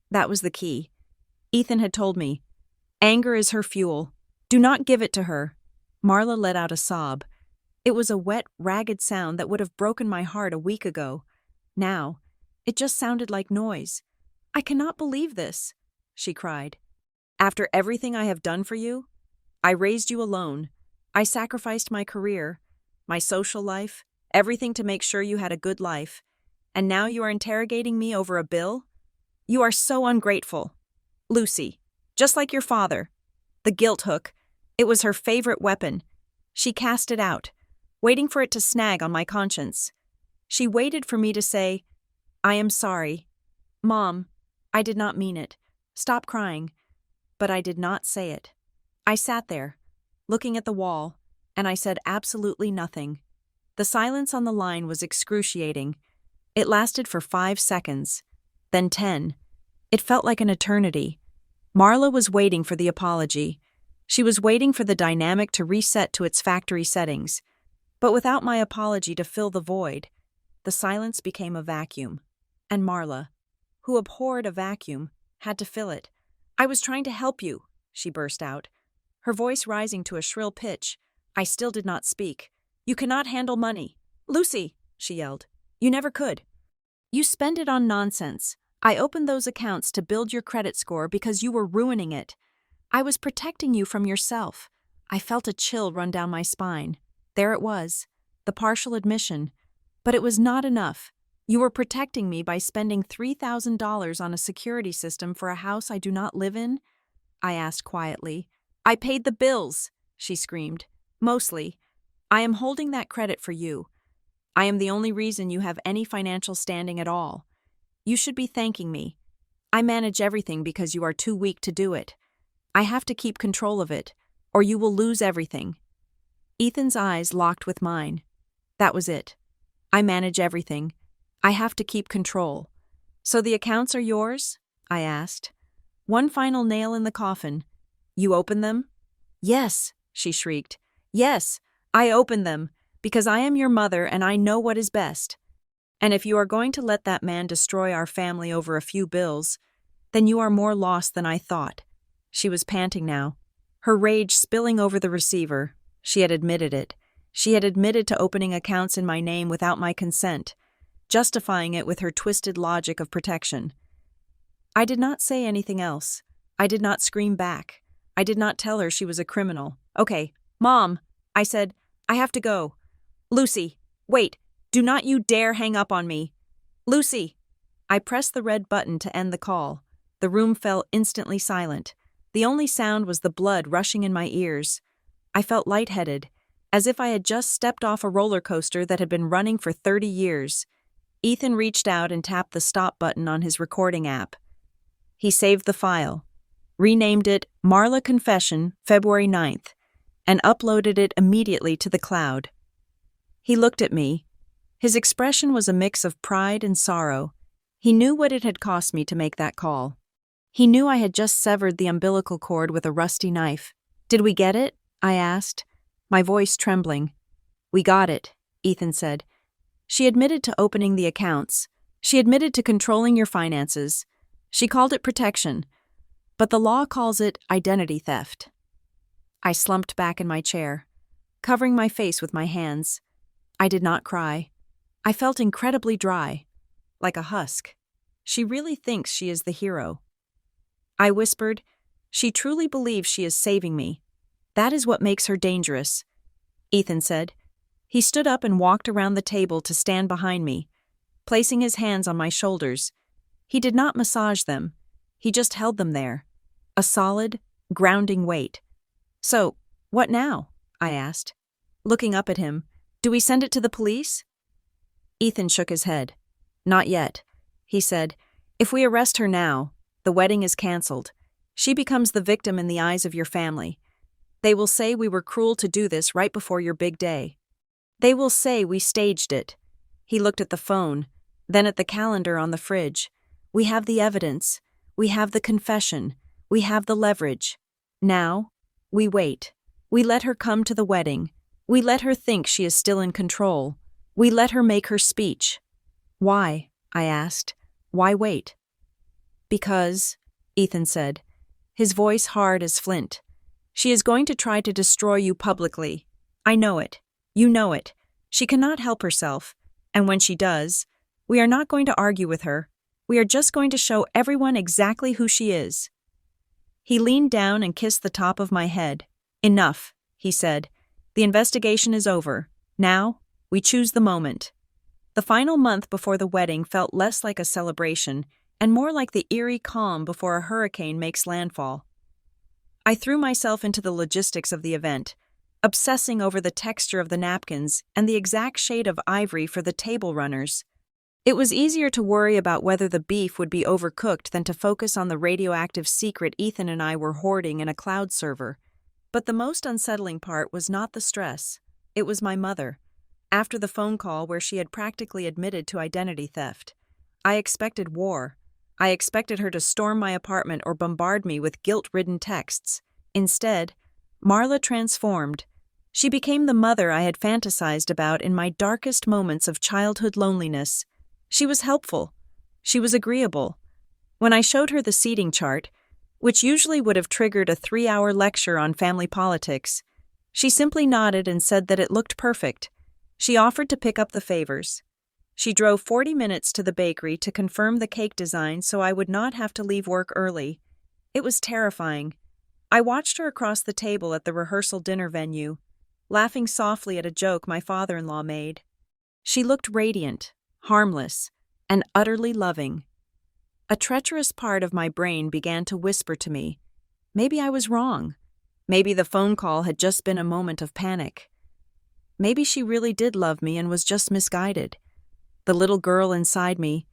That was the key. Ethan had told me. Anger is her fuel. Do not give it to her. Marla let out a sob. It was a wet, ragged sound that would have broken my heart a week ago. Now, it just sounded like noise. I cannot believe this, she cried. After everything I have done for you? I raised you alone. I sacrificed my career, my social life, everything to make sure you had a good life. And now you are interrogating me over a bill? You are so ungrateful. Lucy, just like your father. The guilt hook. It was her favorite weapon. She cast it out, waiting for it to snag on my conscience. She waited for me to say, I am sorry. Mom, I did not mean it. Stop crying. But I did not say it. I sat there, looking at the wall, and I said absolutely nothing. The silence on the line was excruciating. It lasted for 5 seconds, then 10. It felt like an eternity. Marla was waiting for the apology. She was waiting for the dynamic to reset to its factory settings. But without my apology to fill the void, the silence became a vacuum. And Marla, who abhorred a vacuum, had to fill it. I was trying to help you, she burst out, her voice rising to a shrill pitch. I still did not speak. You cannot handle money. Lucy, she yelled. You never could. You spend it on nonsense. I opened those accounts to build your credit score because you were ruining it. I was protecting you from yourself. I felt a chill run down my spine. There it was, the partial admission. But it was not enough. You were protecting me by spending $3,000 on a security system for a house I do not live in? I asked quietly. I paid the bills, she screamed. Mostly. I am holding that credit for you. I am the only reason you have any financial standing at all. You should be thanking me. I manage everything because you are too weak to do it. I have to keep control of it, or you will lose everything. Ethan's eyes locked with mine. That was it. I manage everything. I have to keep control. So the accounts are yours? I asked. One final nail in the coffin. You open them? Yes, she shrieked. Yes, I open them, because I am your mother and I know what is best. And if you are going to let that man destroy our family over a few bills, then you are more lost than I thought. She was panting now, her rage spilling over the receiver. She had admitted it. She had admitted to opening accounts in my name without my consent, justifying it with her twisted logic of protection. I did not say anything else. I did not scream back. I did not tell her she was a criminal. Okay, Mom, I said, I have to go. Lucy, wait, do not you dare hang up on me. Lucy! I pressed the red button to end the call. The room fell instantly silent. The only sound was the blood rushing in my ears. I felt lightheaded, as if I had just stepped off a roller coaster that had been running for 30 years. Ethan reached out and tapped the stop button on his recording app. He saved the file, renamed it Marla Confession, February 9th, and uploaded it immediately to the cloud. He looked at me. His expression was a mix of pride and sorrow. He knew what it had cost me to make that call. He knew I had just severed the umbilical cord with a rusty knife. Did we get it? I asked, my voice trembling. We got it, Ethan said. She admitted to opening the accounts. She admitted to controlling your finances. She called it protection, but the law calls it identity theft. I slumped back in my chair, covering my face with my hands. I did not cry. I felt incredibly dry, like a husk. She really thinks she is the hero. I whispered, she truly believes she is saving me. That is what makes her dangerous, Ethan said. He stood up and walked around the table to stand behind me, placing his hands on my shoulders. He did not massage them. He just held them there, a solid, grounding weight. So, what now? I asked, looking up at him. Do we send it to the police? Ethan shook his head. Not yet. He said, if we arrest her now, the wedding is canceled. She becomes the victim in the eyes of your family. They will say we were cruel to do this right before your big day. They will say we staged it." He looked at the phone, then at the calendar on the fridge. "We have the evidence. We have the confession. We have the leverage. Now, we wait. We let her come to the wedding. We let her think she is still in control. We let her make her speech." "Why?" I asked. "Why wait?" "Because," Ethan said, his voice hard as flint, "she is going to try to destroy you publicly. I know it. You know it. She cannot help herself. And when she does, we are not going to argue with her. We are just going to show everyone exactly who she is." He leaned down and kissed the top of my head. "Enough," he said. "The investigation is over. Now, we choose the moment." The final month before the wedding felt less like a celebration and more like the eerie calm before a hurricane makes landfall. I threw myself into the logistics of the event, obsessing over the texture of the napkins and the exact shade of ivory for the table runners. It was easier to worry about whether the beef would be overcooked than to focus on the radioactive secret Ethan and I were hoarding in a cloud server. But the most unsettling part was not the stress. It was my mother. After the phone call where she had practically admitted to identity theft, I expected war. I expected her to storm my apartment or bombard me with guilt-ridden texts. Instead, Marla transformed. She became the mother I had fantasized about in my darkest moments of childhood loneliness. She was helpful. She was agreeable. When I showed her the seating chart, which usually would have triggered a 3-hour lecture on family politics, she simply nodded and said that it looked perfect. She offered to pick up the favors. She drove 40 minutes to the bakery to confirm the cake design so I would not have to leave work early. It was terrifying. I watched her across the table at the rehearsal dinner venue, laughing softly at a joke my father-in-law made. She looked radiant, harmless, and utterly loving. A treacherous part of my brain began to whisper to me, maybe I was wrong. Maybe the phone call had just been a moment of panic. Maybe she really did love me and was just misguided. The little girl inside me,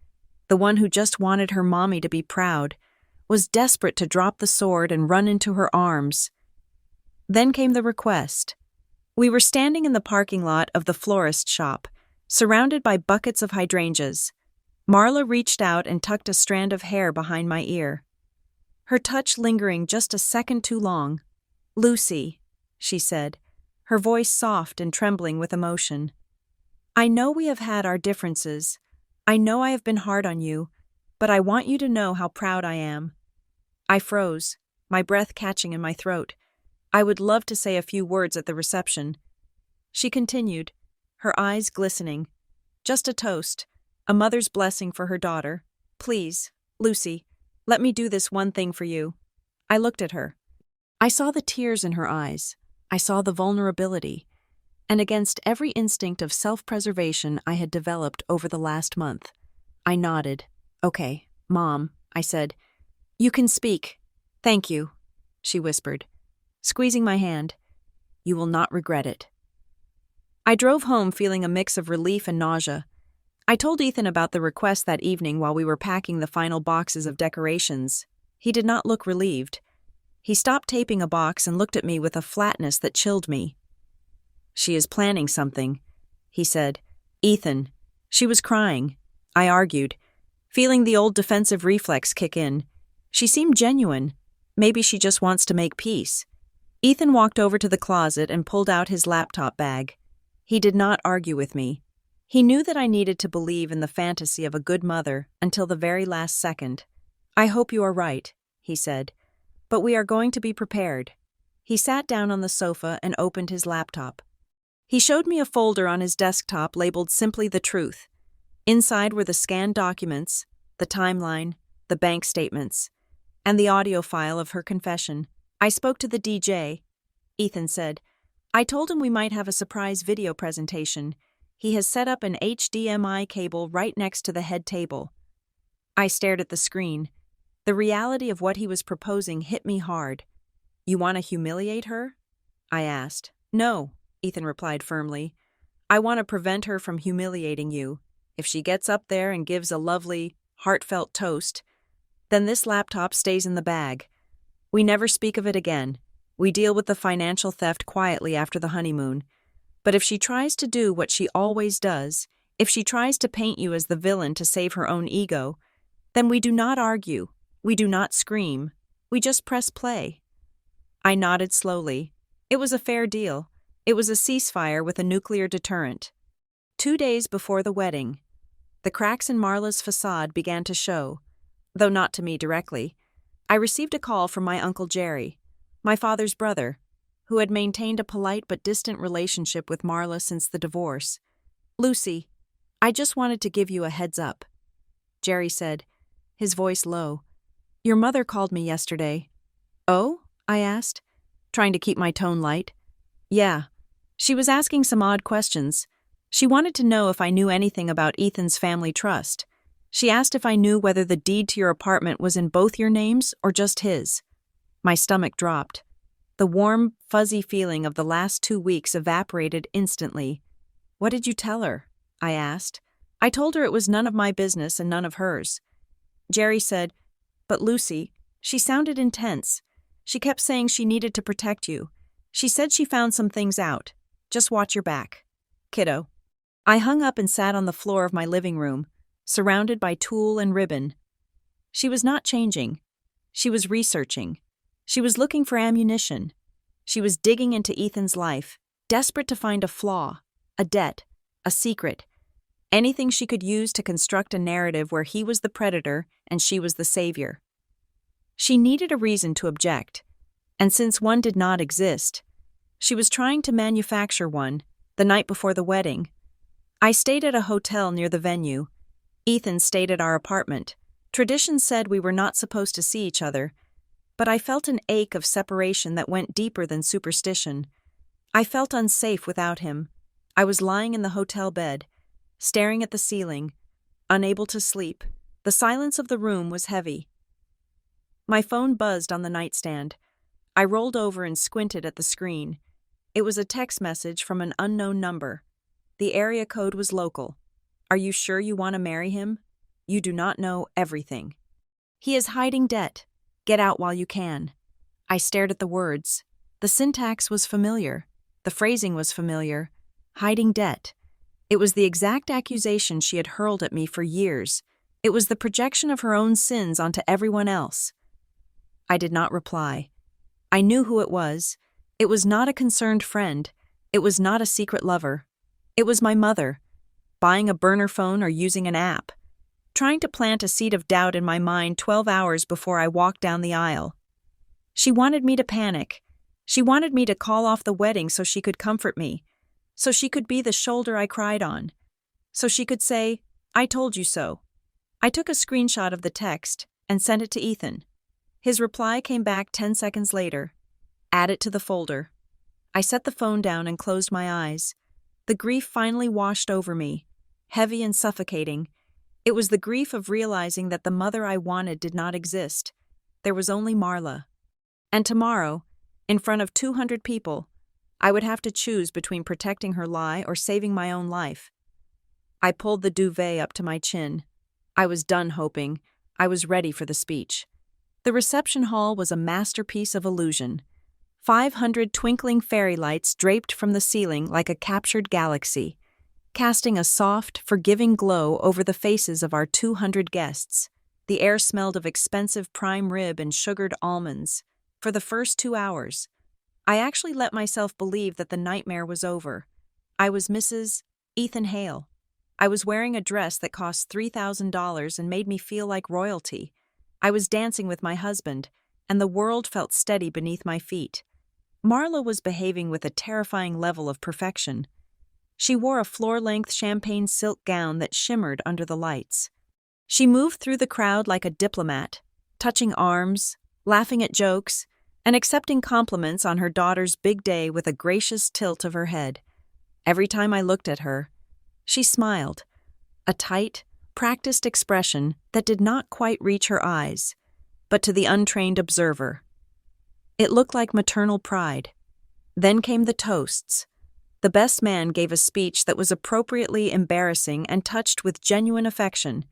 the one who just wanted her mommy to be proud, was desperate to drop the sword and run into her arms. Then came the request. We were standing in the parking lot of the florist shop, surrounded by buckets of hydrangeas. Marla reached out and tucked a strand of hair behind my ear. Her touch lingering just a second too long. "Lucy," she said, her voice soft and trembling with emotion. "I know we have had our differences. I know I have been hard on you, but I want you to know how proud I am." I froze, my breath catching in my throat. I would love to say a few words at the reception. She continued, her eyes glistening. "Just a toast, a mother's blessing for her daughter. Please, Lucy, let me do this one thing for you." I looked at her. I saw the tears in her eyes. I saw the vulnerability. And against every instinct of self-preservation I had developed over the last month, I nodded. "Okay, Mom," I said. "You can speak." "Thank you," she whispered, squeezing my hand. "You will not regret it." I drove home feeling a mix of relief and nausea. I told Ethan about the request that evening while we were packing the final boxes of decorations. He did not look relieved. He stopped taping a box and looked at me with a flatness that chilled me. "She is planning something," he said. "Ethan, she was crying." I argued, feeling the old defensive reflex kick in. She seemed genuine. Maybe she just wants to make peace. Ethan walked over to the closet and pulled out his laptop bag. He did not argue with me. He knew that I needed to believe in the fantasy of a good mother until the very last second. "I hope you are right," he said, "but we are going to be prepared." He sat down on the sofa and opened his laptop. He showed me a folder on his desktop labeled simply "The Truth." Inside were the scanned documents, the timeline, the bank statements, and the audio file of her confession. "I spoke to the DJ," Ethan said. "I told him we might have a surprise video presentation. He has set up an HDMI cable right next to the head table." I stared at the screen. The reality of what he was proposing hit me hard. "You want to humiliate her?" I asked. "No," Ethan replied firmly. "I want to prevent her from humiliating you. If she gets up there and gives a lovely, heartfelt toast, then this laptop stays in the bag. We never speak of it again. We deal with the financial theft quietly after the honeymoon. But if she tries to do what she always does, if she tries to paint you as the villain to save her own ego, then we do not argue, we do not scream, we just press play. I nodded slowly. It was a fair deal. It was a ceasefire with a nuclear deterrent. 2 days before the wedding, the cracks in Marla's facade began to show, though not to me directly. I received a call from my Uncle Jerry, my father's brother, who had maintained a polite but distant relationship with Marla since the divorce. "Lucy, I just wanted to give you a heads up," Jerry said, his voice low. "Your mother called me yesterday." "Oh?" I asked, trying to keep my tone light. "Yeah. She was asking some odd questions. She wanted to know if I knew anything about Ethan's family trust. She asked if I knew whether the deed to your apartment was in both your names or just his." My stomach dropped. The warm, fuzzy feeling of the last 2 weeks evaporated instantly. "What did you tell her?" I asked. "I told her it was none of my business and none of hers." Jerry said, "But Lucy," she sounded intense. "She kept saying she needed to protect you. She said she found some things out. Just watch your back, kiddo." I hung up and sat on the floor of my living room, surrounded by tulle and ribbon. She was not changing. She was researching. She was looking for ammunition. She was digging into Ethan's life, desperate to find a flaw, a debt, a secret, anything she could use to construct a narrative where he was the predator and she was the savior. She needed a reason to object, and since one did not exist, she was trying to manufacture one the night before the wedding. I stayed at a hotel near the venue. Ethan stayed at our apartment. Tradition said we were not supposed to see each other, but I felt an ache of separation that went deeper than superstition. I felt unsafe without him. I was lying in the hotel bed, staring at the ceiling, unable to sleep. The silence of the room was heavy. My phone buzzed on the nightstand. I rolled over and squinted at the screen. It was a text message from an unknown number. The area code was local. "Are you sure you want to marry him? You do not know everything. He is hiding debt. Get out while you can." I stared at the words. The syntax was familiar. The phrasing was familiar. Hiding debt. It was the exact accusation she had hurled at me for years. It was the projection of her own sins onto everyone else. I did not reply. I knew who it was. It was not a concerned friend. It was not a secret lover. It was my mother, buying a burner phone or using an app, trying to plant a seed of doubt in my mind 12 hours before I walked down the aisle. She wanted me to panic. She wanted me to call off the wedding so she could comfort me, so she could be the shoulder I cried on, so she could say, "I told you so." I took a screenshot of the text and sent it to Ethan. His reply came back 10 seconds later. "Add it to the folder." I set the phone down and closed my eyes. The grief finally washed over me, heavy and suffocating. It was the grief of realizing that the mother I wanted did not exist. There was only Marla. And tomorrow, in front of 200 people, I would have to choose between protecting her lie or saving my own life. I pulled the duvet up to my chin. I was done hoping. I was ready for the speech. The reception hall was a masterpiece of illusion. 500 twinkling fairy lights draped from the ceiling like a captured galaxy, casting a soft, forgiving glow over the faces of our 200 guests. The air smelled of expensive prime rib and sugared almonds. For the first 2 hours, I actually let myself believe that the nightmare was over. I was Mrs. Ethan Hale. I was wearing a dress that cost $3,000 and made me feel like royalty. I was dancing with my husband, and the world felt steady beneath my feet. Marla was behaving with a terrifying level of perfection. She wore a floor-length champagne silk gown that shimmered under the lights. She moved through the crowd like a diplomat, touching arms, laughing at jokes, and accepting compliments on her daughter's big day with a gracious tilt of her head. Every time I looked at her, she smiled, a tight, practiced expression that did not quite reach her eyes, but to the untrained observer, it looked like maternal pride. Then came the toasts. The best man gave a speech that was appropriately embarrassing and touched with genuine affection.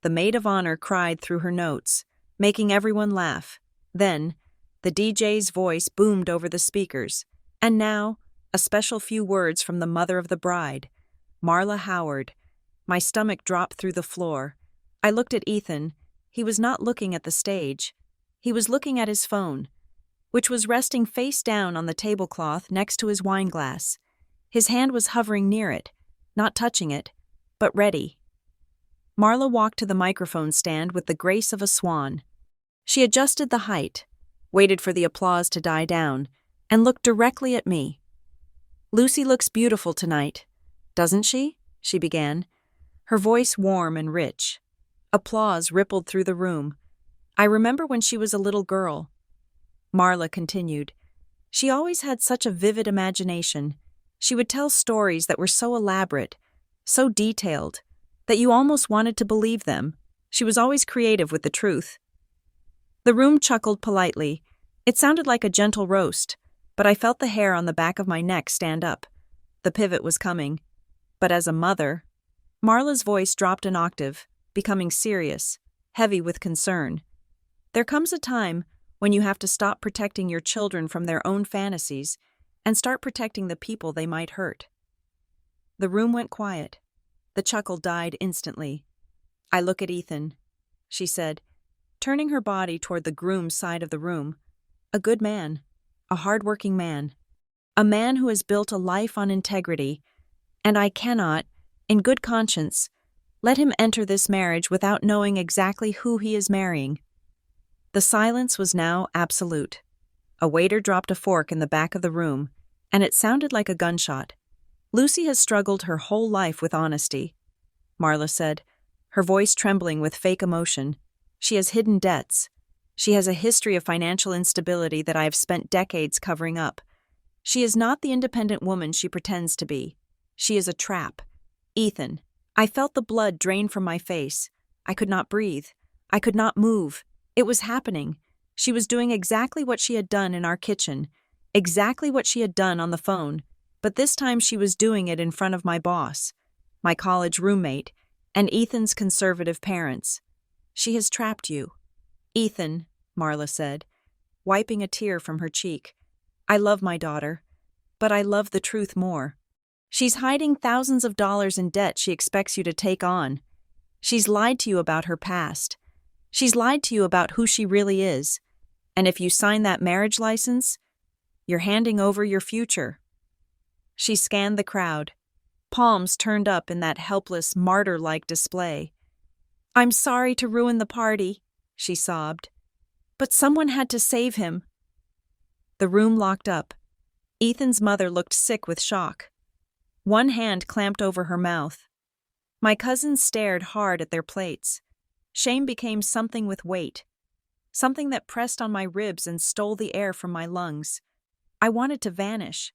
The maid of honor cried through her notes, making everyone laugh. Then, The DJ's voice boomed over the speakers. And now, a special few words from the mother of the bride, Marla Howard. My stomach dropped through the floor. I looked at Ethan. He was not looking at the stage. He was looking at his phone, which was resting face down on the tablecloth next to his wine glass. His hand was hovering near it, not touching it, but ready. Marla walked to the microphone stand with the grace of a swan. She adjusted the height, waited for the applause to die down, and looked directly at me. "Lucy looks beautiful tonight, doesn't she?" she began, her voice warm and rich. Applause rippled through the room. "I remember when she was a little girl," Marla continued. "She always had such a vivid imagination. She would tell stories that were so elaborate, so detailed, that you almost wanted to believe them. She was always creative with the truth." The room chuckled politely. It sounded like a gentle roast, but I felt the hair on the back of my neck stand up. The pivot was coming. But as a mother, Marla's voice dropped an octave, becoming serious, heavy with concern. "There comes a time when you have to stop protecting your children from their own fantasies and start protecting the people they might hurt." The room went quiet. The chuckle died instantly. "I look at Ethan," she said, turning her body toward the groom's side of the room. "A good man, a hard-working man, a man who has built a life on integrity, and I cannot, in good conscience, let him enter this marriage without knowing exactly who he is marrying." The silence was now absolute. A waiter dropped a fork in the back of the room, and it sounded like a gunshot. "Lucy has struggled her whole life with honesty," Marla said, her voice trembling with fake emotion. "She has hidden debts. She has a history of financial instability that I have spent decades covering up. She is not the independent woman she pretends to be. She is a trap." "Ethan." I felt the blood drain from my face. I could not breathe. I could not move. It was happening. She was doing exactly what she had done in our kitchen, exactly what she had done on the phone, but this time she was doing it in front of my boss, my college roommate, and Ethan's conservative parents. "She has trapped you." "Ethan," Marla said, wiping a tear from her cheek. "I love my daughter, but I love the truth more. She's hiding thousands of dollars in debt she expects you to take on. She's lied to you about her past. She's lied to you about who she really is. And if you sign that marriage license, you're handing over your future." She scanned the crowd, palms turned up in that helpless, martyr-like display. "I'm sorry to ruin the party," she sobbed, "but someone had to save him." The room locked up. Ethan's mother looked sick with shock. One hand clamped over her mouth. My cousins stared hard at their plates. Shame became something with weight, something that pressed on my ribs and stole the air from my lungs. I wanted to vanish.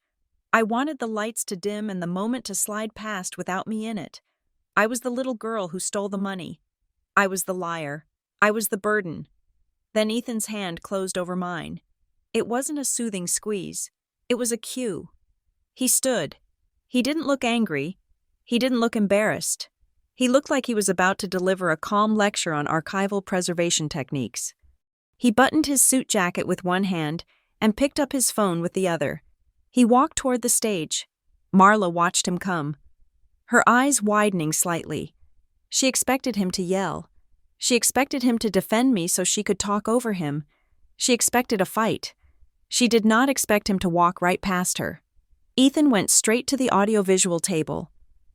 I wanted the lights to dim and the moment to slide past without me in it. I was the little girl who stole the money. I was the liar. I was the burden. Then Ethan's hand closed over mine. It wasn't a soothing squeeze. It was a cue. He stood. He didn't look angry. He didn't look embarrassed. He looked like he was about to deliver a calm lecture on archival preservation techniques. He buttoned his suit jacket with one hand and picked up his phone with the other. He walked toward the stage. Marla watched him come, her eyes widening slightly. She expected him to yell. She expected him to defend me so she could talk over him. She expected a fight. She did not expect him to walk right past her. Ethan went straight to the audiovisual table.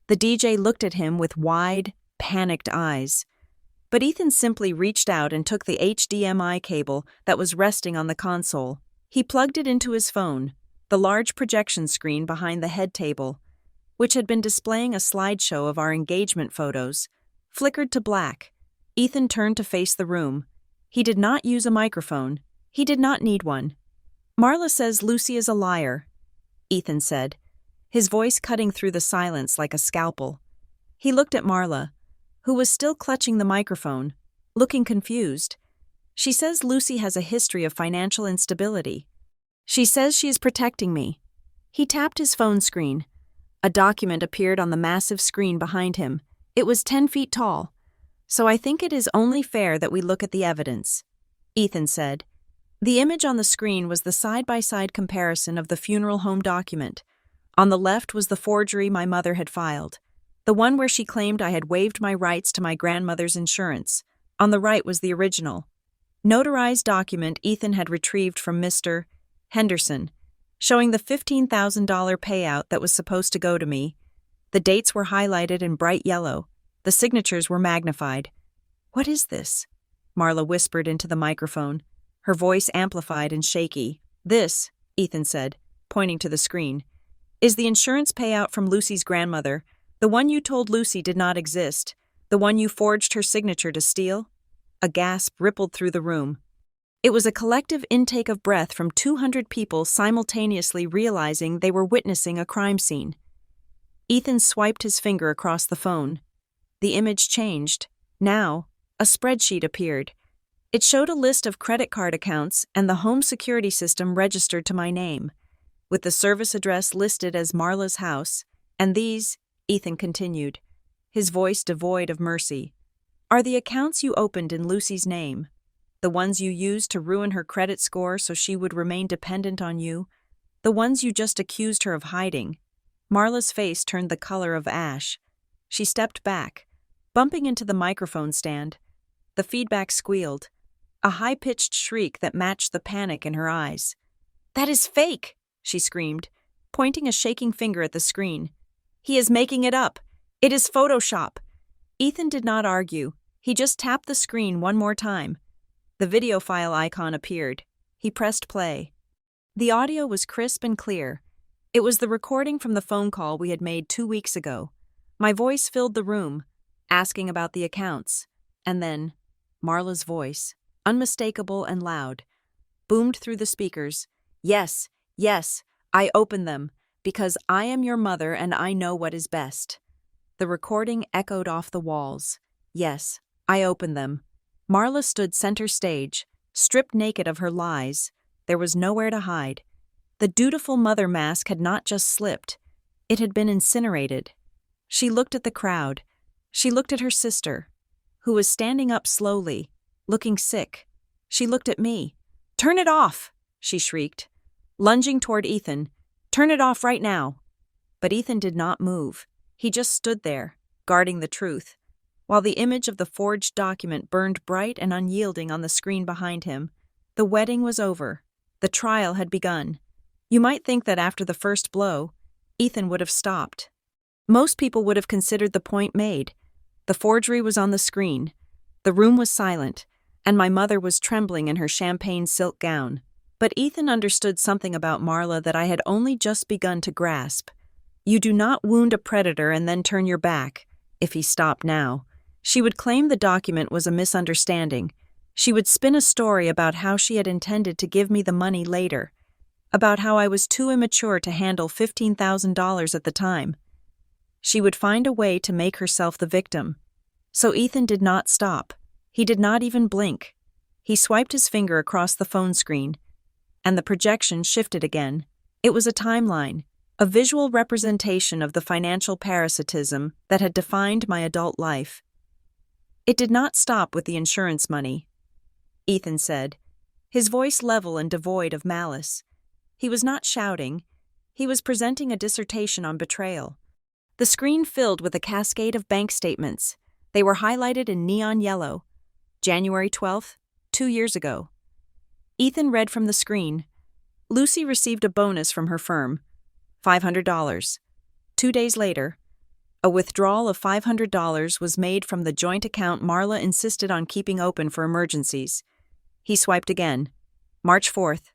The DJ looked at him with wide, panicked eyes. But Ethan simply reached out and took the HDMI cable that was resting on the console. He plugged it into his phone, the large projection screen behind the head table, which had been displaying a slideshow of our engagement photos, flickered to black. Ethan turned to face the room. He did not use a microphone. He did not need one. "Marla says Lucy is a liar," Ethan said, his voice cutting through the silence like a scalpel. He looked at Marla, who was still clutching the microphone, looking confused. "She says Lucy has a history of financial instability. She says she is protecting me." He tapped his phone screen. A document appeared on the massive screen behind him. It was 10 feet tall. "So I think it is only fair that we look at the evidence," Ethan said. The image on the screen was the side-by-side comparison of the funeral home document. On the left was the forgery my mother had filed, the one where she claimed I had waived my rights to my grandmother's insurance. On the right was the original, notarized document Ethan had retrieved from Mr. Henderson, showing the $15,000 payout that was supposed to go to me. The dates were highlighted in bright yellow. The signatures were magnified. "What is this?" Marla whispered into the microphone, her voice amplified and shaky. "This," Ethan said, pointing to the screen, "is the insurance payout from Lucy's grandmother, the one you told Lucy did not exist, the one you forged her signature to steal." A gasp rippled through the room. It was a collective intake of breath from 200 people simultaneously realizing they were witnessing a crime scene. Ethan swiped his finger across the phone. The image changed. Now, a spreadsheet appeared. It showed a list of credit card accounts and the home security system registered to my name, with the service address listed as Marla's house. "And these," Ethan continued, his voice devoid of mercy, "are the accounts you opened in Lucy's name, the ones you used to ruin her credit score so she would remain dependent on you, the ones you just accused her of hiding." Marla's face turned the color of ash. She stepped back, bumping into the microphone stand. The feedback squealed, a high-pitched shriek that matched the panic in her eyes. "That is fake!" she screamed, pointing a shaking finger at the screen. "He is making it up. It is Photoshop." Ethan did not argue. He just tapped the screen one more time. The video file icon appeared. He pressed play. The audio was crisp and clear. It was the recording from the phone call we had made 2 weeks ago. My voice filled the room, asking about the accounts. And then, Marla's voice, unmistakable and loud, boomed through the speakers. "Yes, yes, I opened them, because I am your mother and I know what is best." The recording echoed off the walls. "Yes, I opened them." Marla stood center stage, stripped naked of her lies. There was nowhere to hide. The dutiful mother mask had not just slipped. It had been incinerated. She looked at the crowd. She looked at her sister, who was standing up slowly, looking sick. She looked at me. "Turn it off!" she shrieked, lunging toward Ethan. "Turn it off right now!" But Ethan did not move. He just stood there, guarding the truth, while the image of the forged document burned bright and unyielding on the screen behind him. The wedding was over. The trial had begun. You might think that after the first blow, Ethan would have stopped. Most people would have considered the point made. The forgery was on the screen. The room was silent, and my mother was trembling in her champagne silk gown. But Ethan understood something about Marla that I had only just begun to grasp. You do not wound a predator and then turn your back. If he stopped now, she would claim the document was a misunderstanding. She would spin a story about how she had intended to give me the money later, about how I was too immature to handle $15,000 at the time. She would find a way to make herself the victim. So Ethan did not stop. He did not even blink. He swiped his finger across the phone screen, and the projection shifted again. It was a timeline, a visual representation of the financial parasitism that had defined my adult life. It did not stop with the insurance money, Ethan said, his voice level and devoid of malice. He was not shouting. He was presenting a dissertation on betrayal. The screen filled with a cascade of bank statements. They were highlighted in neon yellow. January 12th, 2 years ago. Ethan read from the screen. Lucy received a bonus from her firm, $500. 2 days later, a withdrawal of $500 was made from the joint account Marla insisted on keeping open for emergencies. He swiped again. March 4th.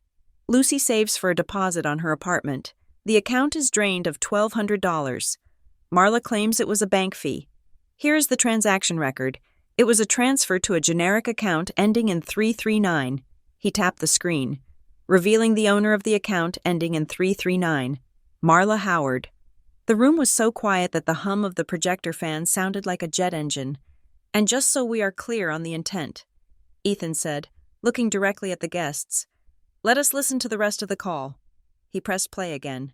Lucy saves for a deposit on her apartment. The account is drained of $1,200. Marla claims it was a bank fee. Here is the transaction record. It was a transfer to a generic account ending in 339. He tapped the screen, revealing the owner of the account ending in 339, Marla Howard. The room was so quiet that the hum of the projector fan sounded like a jet engine. "And just so we are clear on the intent," Ethan said, looking directly at the guests, "let us listen to the rest of the call." He pressed play again.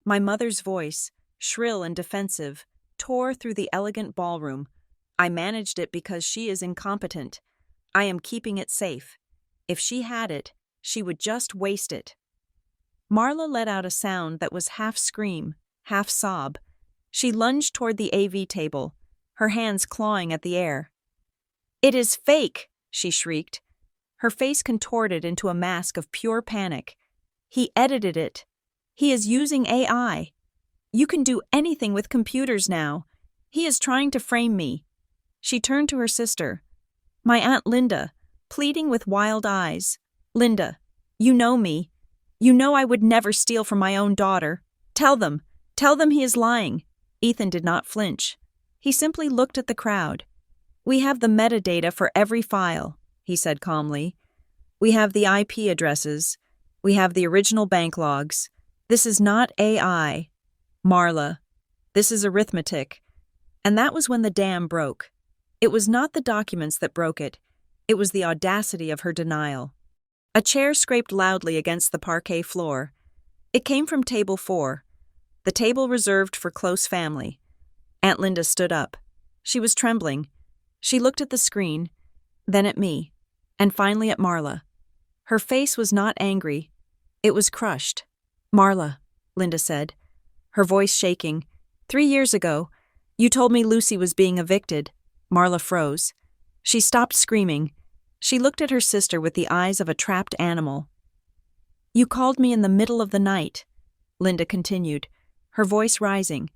My mother's voice, shrill and defensive, tore through the elegant ballroom. "I managed it because she is incompetent. I am keeping it safe. If she had it, She would just waste it. Marla let out a sound that was half scream, half sob. She lunged toward the AV table, her hands clawing at the air. "It is fake!" she shrieked. Her face contorted into a mask of pure panic. "He edited it. He is using AI. You can do anything with computers now. He is trying to frame me." She turned to her sister, my Aunt Linda, pleading with wild eyes. "Linda, you know me. You know I would never steal from my own daughter. Tell them he is lying." Ethan did not flinch. He simply looked at the crowd. "We have the metadata for every file," he said calmly. "We have the IP addresses. We have the original bank logs. This is not AI. Marla, this is arithmetic." And that was when the dam broke. It was not the documents that broke it. It was the audacity of her denial. A chair scraped loudly against the parquet floor. It came from table 4, the table reserved for close family. Aunt Linda stood up. She was trembling. She looked at the screen, then at me, and finally at Marla. Her face was not angry. It was crushed. "Marla," Linda said, her voice shaking, "3 years ago, you told me Lucy was being evicted." Marla froze. She stopped screaming. She looked at her sister with the eyes of a trapped animal. "You called me in the middle of the night," Linda continued, her voice rising.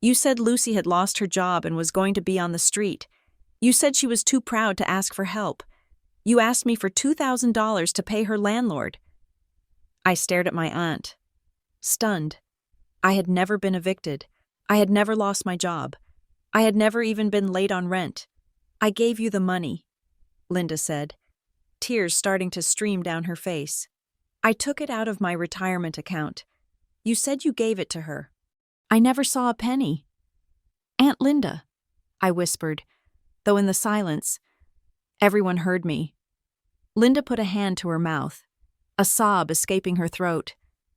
"You said Lucy had lost her job and was going to be on the street. You said she was too proud to ask for help. You asked me for $2,000 to pay her landlord." I stared at my aunt, stunned. I had never been evicted. I had never lost my job. I had never even been late on rent. "I gave you the money," Linda said, tears starting to stream down her face. "I took it out of my retirement account. You said you gave it to her. I never saw a penny." "Aunt Linda," I whispered, though in the silence, everyone heard me. Linda put a hand to her mouth, a sob escaping her throat.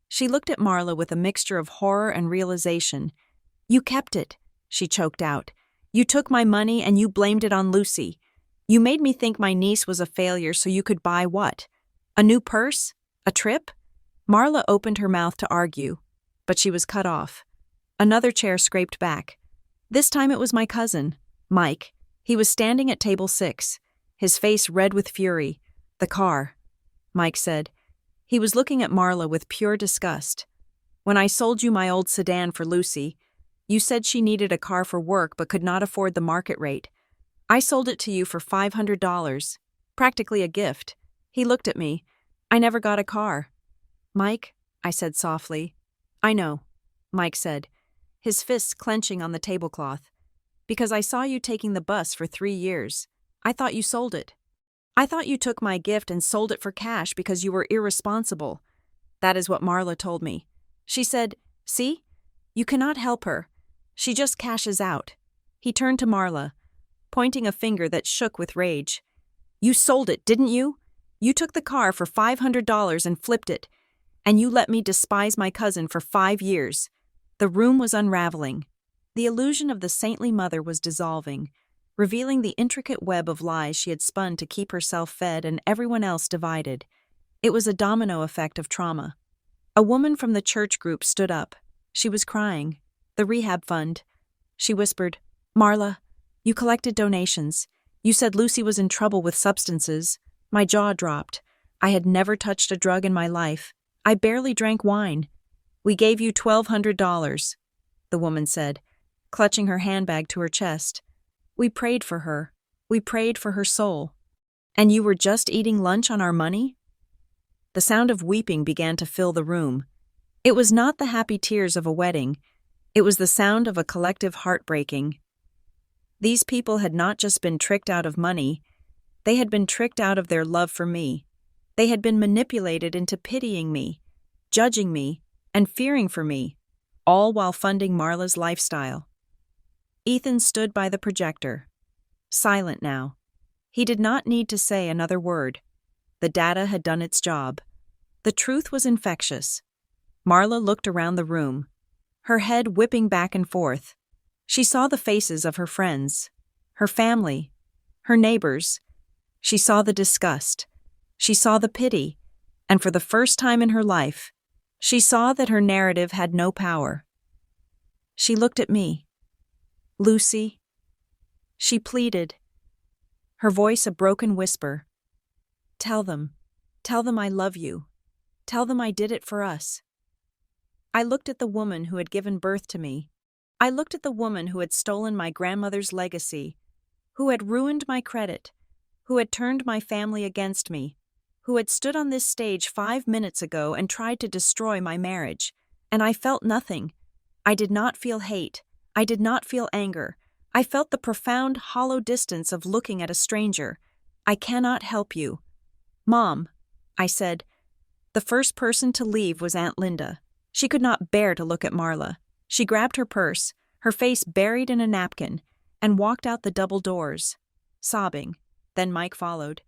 She looked at Marla with a mixture of horror and realization. "You kept it," she choked out. "You took my money and you blamed it on Lucy. You made me think my niece was a failure so you could buy what? A new purse? A trip?" Marla opened her mouth to argue, but she was cut off. Another chair scraped back. This time it was my cousin, Mike. He was standing at table 6, his face red with fury. "The car," Mike said. He was looking at Marla with pure disgust. "When I sold you my old sedan for Lucy, you said she needed a car for work but could not afford the market rate. I sold it to you for $500, practically a gift." He looked at me. "I never got a car." "Mike," I said softly. "I know," Mike said, his fists clenching on the tablecloth. "Because I saw you taking the bus for 3 years. I thought you sold it. I thought you took my gift and sold it for cash because you were irresponsible." That is what Marla told me. She said, "See? You cannot help her. She just cashes out." He turned to Marla, pointing a finger that shook with rage. "You sold it, didn't you? You took the car for $500 and flipped it. And you let me despise my cousin for 5 years." The room was unraveling. The illusion of the saintly mother was dissolving, revealing the intricate web of lies she had spun to keep herself fed and everyone else divided. It was a domino effect of trauma. A woman from the church group stood up. She was crying. "The rehab fund." She whispered, "Marla, you collected donations. You said Lucy was in trouble with substances." My jaw dropped. I had never touched a drug in my life. I barely drank wine. "We gave you $1,200, the woman said, clutching her handbag to her chest. "We prayed for her. We prayed for her soul." "And you were just eating lunch on our money?" The sound of weeping began to fill the room. It was not the happy tears of a wedding. It was the sound of a collective heartbreaking. These people had not just been tricked out of money. They had been tricked out of their love for me. They had been manipulated into pitying me, judging me, and fearing for me, all while funding Marla's lifestyle. Ethan stood by the projector, silent now. He did not need to say another word. The data had done its job. The truth was infectious. Marla looked around the room, her head whipping back and forth. She saw the faces of her friends, her family, her neighbors. She saw the disgust. She saw the pity. and for the first time in her life, she saw that her narrative had no power. She looked at me. "Lucy," she pleaded, her voice a broken whisper. Tell them I love you. Tell them I did it for us." I looked at the woman who had given birth to me. I looked at the woman who had stolen my grandmother's legacy, who had ruined my credit, who had turned my family against me, who had stood on this stage 5 minutes ago and tried to destroy my marriage, and I felt nothing. I did not feel hate. I did not feel anger. I felt the profound, hollow distance of looking at a stranger. "I cannot help you." "Mom," I said. The first person to leave was Aunt Linda. She could not bear to look at Marla. She grabbed her purse, her face buried in a napkin, and walked out the double doors, sobbing. Then Mike followed,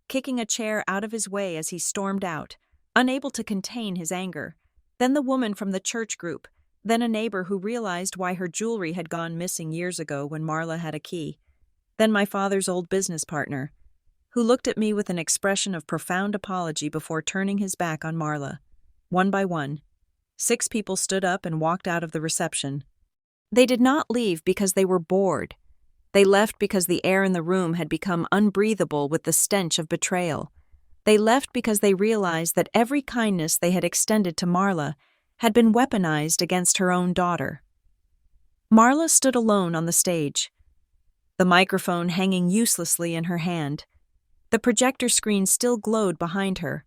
kicking a chair out of his way as he stormed out, unable to contain his anger. Then the woman from the church group, then a neighbor who realized why her jewelry had gone missing years ago when Marla had a key. Then my father's old business partner, who looked at me with an expression of profound apology before turning his back on Marla. One by one, 6 people stood up and walked out of the reception. They did not leave because they were bored. They left because the air in the room had become unbreathable with the stench of betrayal. They left because they realized that every kindness they had extended to Marla had been weaponized against her own daughter. Marla stood alone on the stage, the microphone hanging uselessly in her hand. The projector screen still glowed behind her,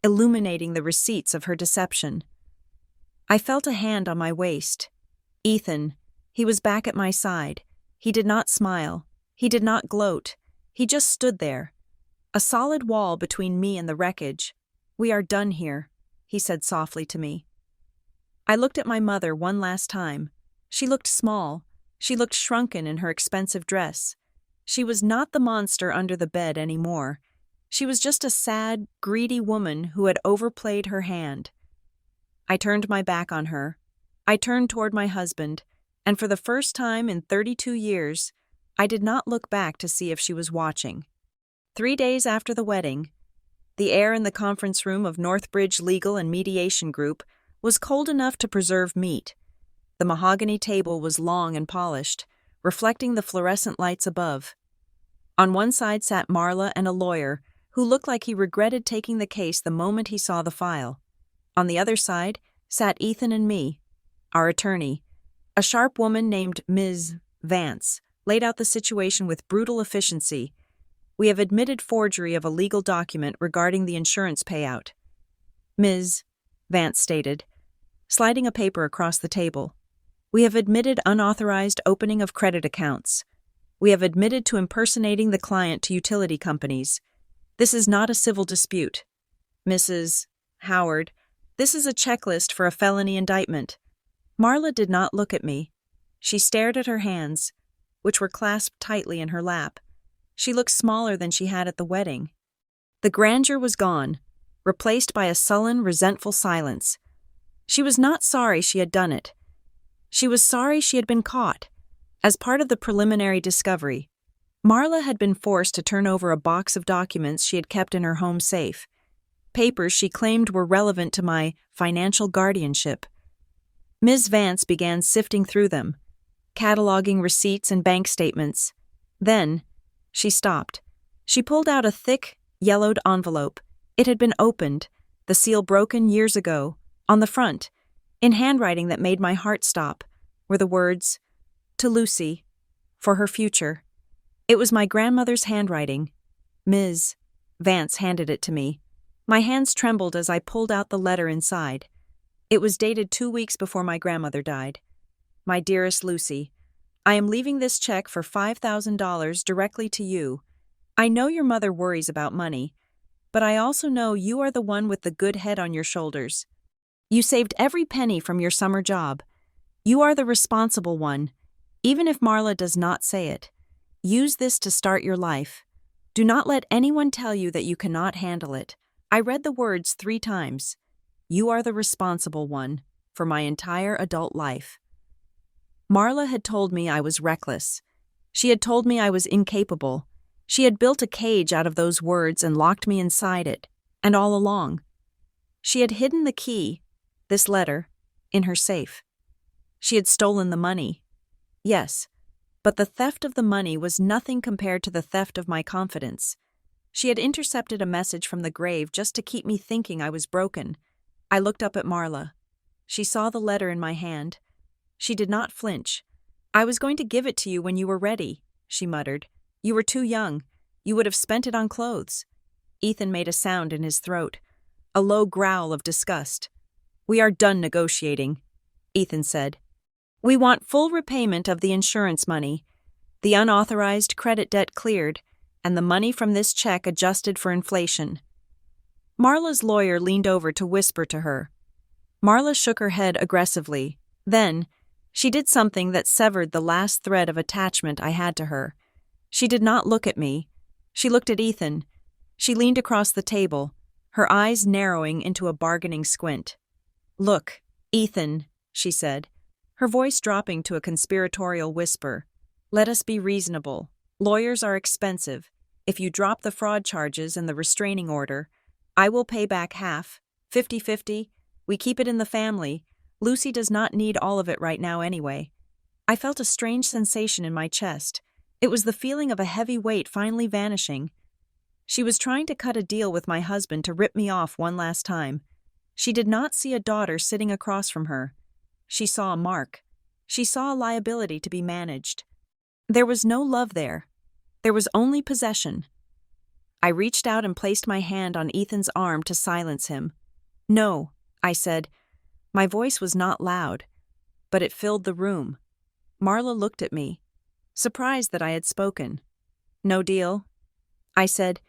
illuminating the receipts of her deception. I felt a hand on my waist. Ethan, he was back at my side. He did not smile. He did not gloat. He just stood there, a solid wall between me and the wreckage. "We are done here," he said softly to me. I looked at my mother one last time. She looked small. She looked shrunken in her expensive dress. She was not the monster under the bed anymore. She was just a sad, greedy woman who had overplayed her hand. I turned my back on her. I turned toward my husband, and for the first time in 32 years, I did not look back to see if she was watching. 3 days after the wedding, the air in the conference room of Northbridge Legal and Mediation Group was cold enough to preserve meat. The mahogany table was long and polished, reflecting the fluorescent lights above. On one side sat Marla and a lawyer who looked like he regretted taking the case the moment he saw the file. On the other side sat Ethan and me, our attorney. A sharp woman named Ms. Vance laid out the situation with brutal efficiency. "We have admitted forgery of a legal document regarding the insurance payout," Ms. Vance stated, sliding a paper across the table. "We have admitted unauthorized opening of credit accounts. We have admitted to impersonating the client to utility companies. This is not a civil dispute. Mrs. Howard, this is a checklist for a felony indictment." Marla did not look at me. She stared at her hands, which were clasped tightly in her lap. She looked smaller than she had at the wedding. The grandeur was gone, replaced by a sullen, resentful silence. She was not sorry she had done it. She was sorry she had been caught. As part of the preliminary discovery, Marla had been forced to turn over a box of documents she had kept in her home safe, papers she claimed were relevant to my financial guardianship. Ms. Vance began sifting through them, cataloging receipts and bank statements. Then, she stopped. She pulled out a thick, yellowed envelope. It had been opened, the seal broken years ago. On the front, in handwriting that made my heart stop, were the words, "To Lucy, for her future." It was my grandmother's handwriting. Ms. Vance handed it to me. My hands trembled as I pulled out the letter inside. It was dated 2 weeks before my grandmother died. "My dearest Lucy, I am leaving this check for $5,000 directly to you. I know your mother worries about money, but I also know you are the one with the good head on your shoulders. You saved every penny from your summer job. You are the responsible one, even if Marla does not say it. Use this to start your life. Do not let anyone tell you that you cannot handle it." I read the words 3 times. "You are the responsible one," for my entire adult life. Marla had told me I was reckless. She had told me I was incapable. She had built a cage out of those words and locked me inside it. And all along, She had hidden the key, this letter, in her safe. She had stolen the money. Yes, but the theft of the money was nothing compared to the theft of my confidence. She had intercepted a message from the grave just to keep me thinking I was broken. I looked up at Marla. She saw the letter in my hand. She did not flinch. "I was going to give it to you when you were ready," she muttered. "You were too young. You would have spent it on clothes." Ethan made a sound in his throat, a low growl of disgust. "We are done negotiating," Ethan said. "We want full repayment of the insurance money, the unauthorized credit debt cleared, and the money from this check adjusted for inflation." Marla's lawyer leaned over to whisper to her. Marla shook her head aggressively. Then, she did something that severed the last thread of attachment I had to her. She did not look at me. She looked at Ethan. She leaned across the table, her eyes narrowing into a bargaining squint. "Look, Ethan," she said, her voice dropping to a conspiratorial whisper. "Let us be reasonable. Lawyers are expensive. If you drop the fraud charges and the restraining order, I will pay back half, 50-50. We keep it in the family. Lucy does not need all of it right now anyway." I felt a strange sensation in my chest. It was the feeling of a heavy weight finally vanishing. She was trying to cut a deal with my husband to rip me off one last time. She did not see a daughter sitting across from her. She saw a mark. She saw a liability to be managed. There was no love there. There was only possession. I reached out and placed my hand on Ethan's arm to silence him. "No," I said. My voice was not loud, but it filled the room. Marla looked at me, surprised that I had spoken. "No deal?" I said.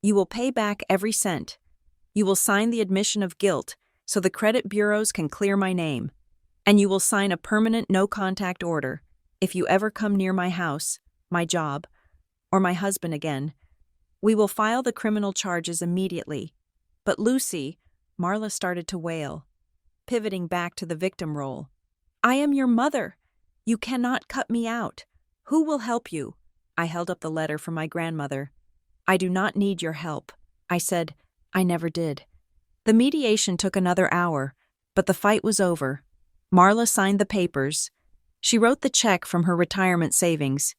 "You will pay back every cent. You will sign the admission of guilt so the credit bureaus can clear my name. And you will sign a permanent no-contact order if you ever come near my house, my job, or my husband again. We will file the criminal charges immediately." "But Lucy," Marla started to wail, pivoting back to the victim role. "I am your mother. You cannot cut me out. Who will help you?" I held up the letter from my grandmother. "I do not need your help," I said. I never did. The mediation took another hour, but the fight was over. Marla signed the papers. She wrote the check from her retirement savings,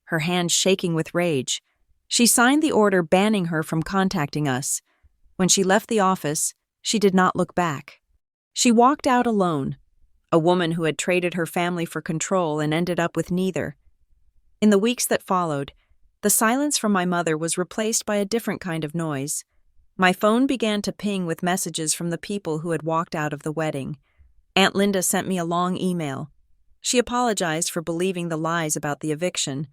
her hands shaking with rage. She signed the order banning her from contacting us. When she left the office, she did not look back. She walked out alone, a woman who had traded her family for control and ended up with neither. In the weeks that followed, the silence from my mother was replaced by a different kind of noise. My phone began to ping with messages from the people who had walked out of the wedding. Aunt Linda sent me a long email. She apologized for believing the lies about the eviction.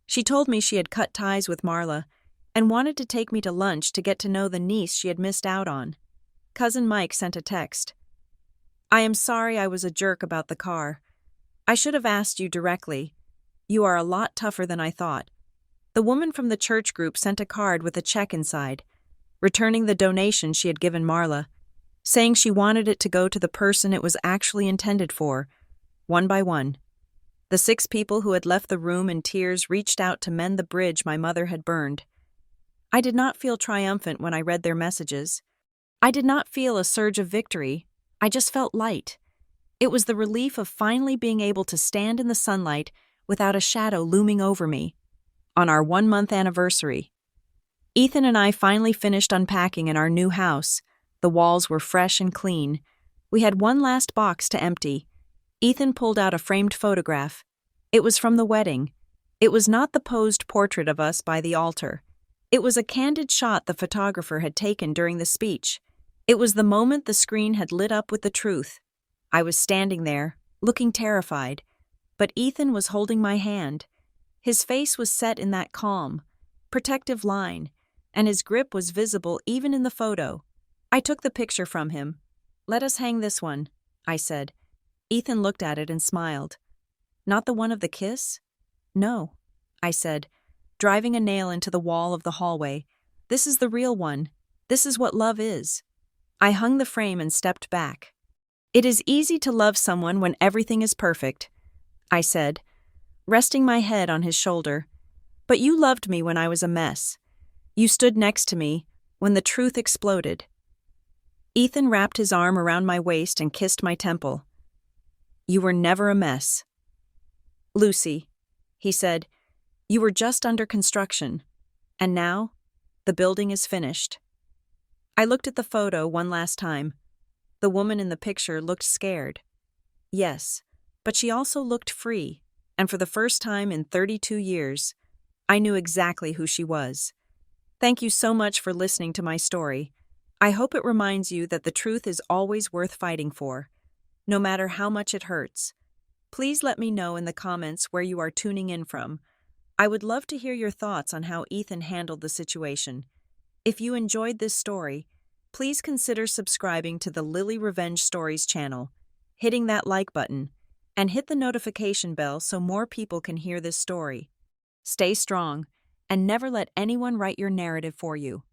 She told me she had cut ties with Marla and wanted to take me to lunch to get to know the niece she had missed out on. Cousin Mike sent a text. "I am sorry I was a jerk about the car. I should have asked you directly. You are a lot tougher than I thought." The woman from the church group sent a card with a check inside, returning the donation she had given Marla, saying she wanted it to go to the person it was actually intended for. One by one, the 6 people who had left the room in tears reached out to mend the bridge my mother had burned. I did not feel triumphant when I read their messages. I did not feel a surge of victory. I just felt light. It was the relief of finally being able to stand in the sunlight without a shadow looming over me. On our 1-month anniversary, Ethan and I finally finished unpacking in our new house. The walls were fresh and clean. We had one last box to empty. Ethan pulled out a framed photograph. It was from the wedding. It was not the posed portrait of us by the altar. It was a candid shot the photographer had taken during the speech. It was the moment the screen had lit up with the truth. I was standing there, looking terrified, but Ethan was holding my hand. His face was set in that calm, protective line, and his grip was visible even in the photo. I took the picture from him. "Let us hang this one," I said. Ethan looked at it and smiled. "Not the one of the kiss?" "No," I said, driving a nail into the wall of the hallway. "This is the real one. This is what love is." I hung the frame and stepped back. "It is easy to love someone when everything is perfect," I said, resting my head on his shoulder. "But you loved me when I was a mess. You stood next to me when the truth exploded." Ethan wrapped his arm around my waist and kissed my temple. "You were never a mess." "Lucy," he said, "you were just under construction. And now, the building is finished." I looked at the photo one last time. The woman in the picture looked scared. Yes, but she also looked free, and for the first time in 32 years, I knew exactly who she was. Thank you so much for listening to my story. I hope it reminds you that the truth is always worth fighting for, no matter how much it hurts. Please let me know in the comments where you are tuning in from. I would love to hear your thoughts on how Ethan handled the situation. If you enjoyed this story, please consider subscribing to the Lily Revenge Stories channel, hitting that like button, and hit the notification bell so more people can hear this story. Stay strong, and never let anyone write your narrative for you.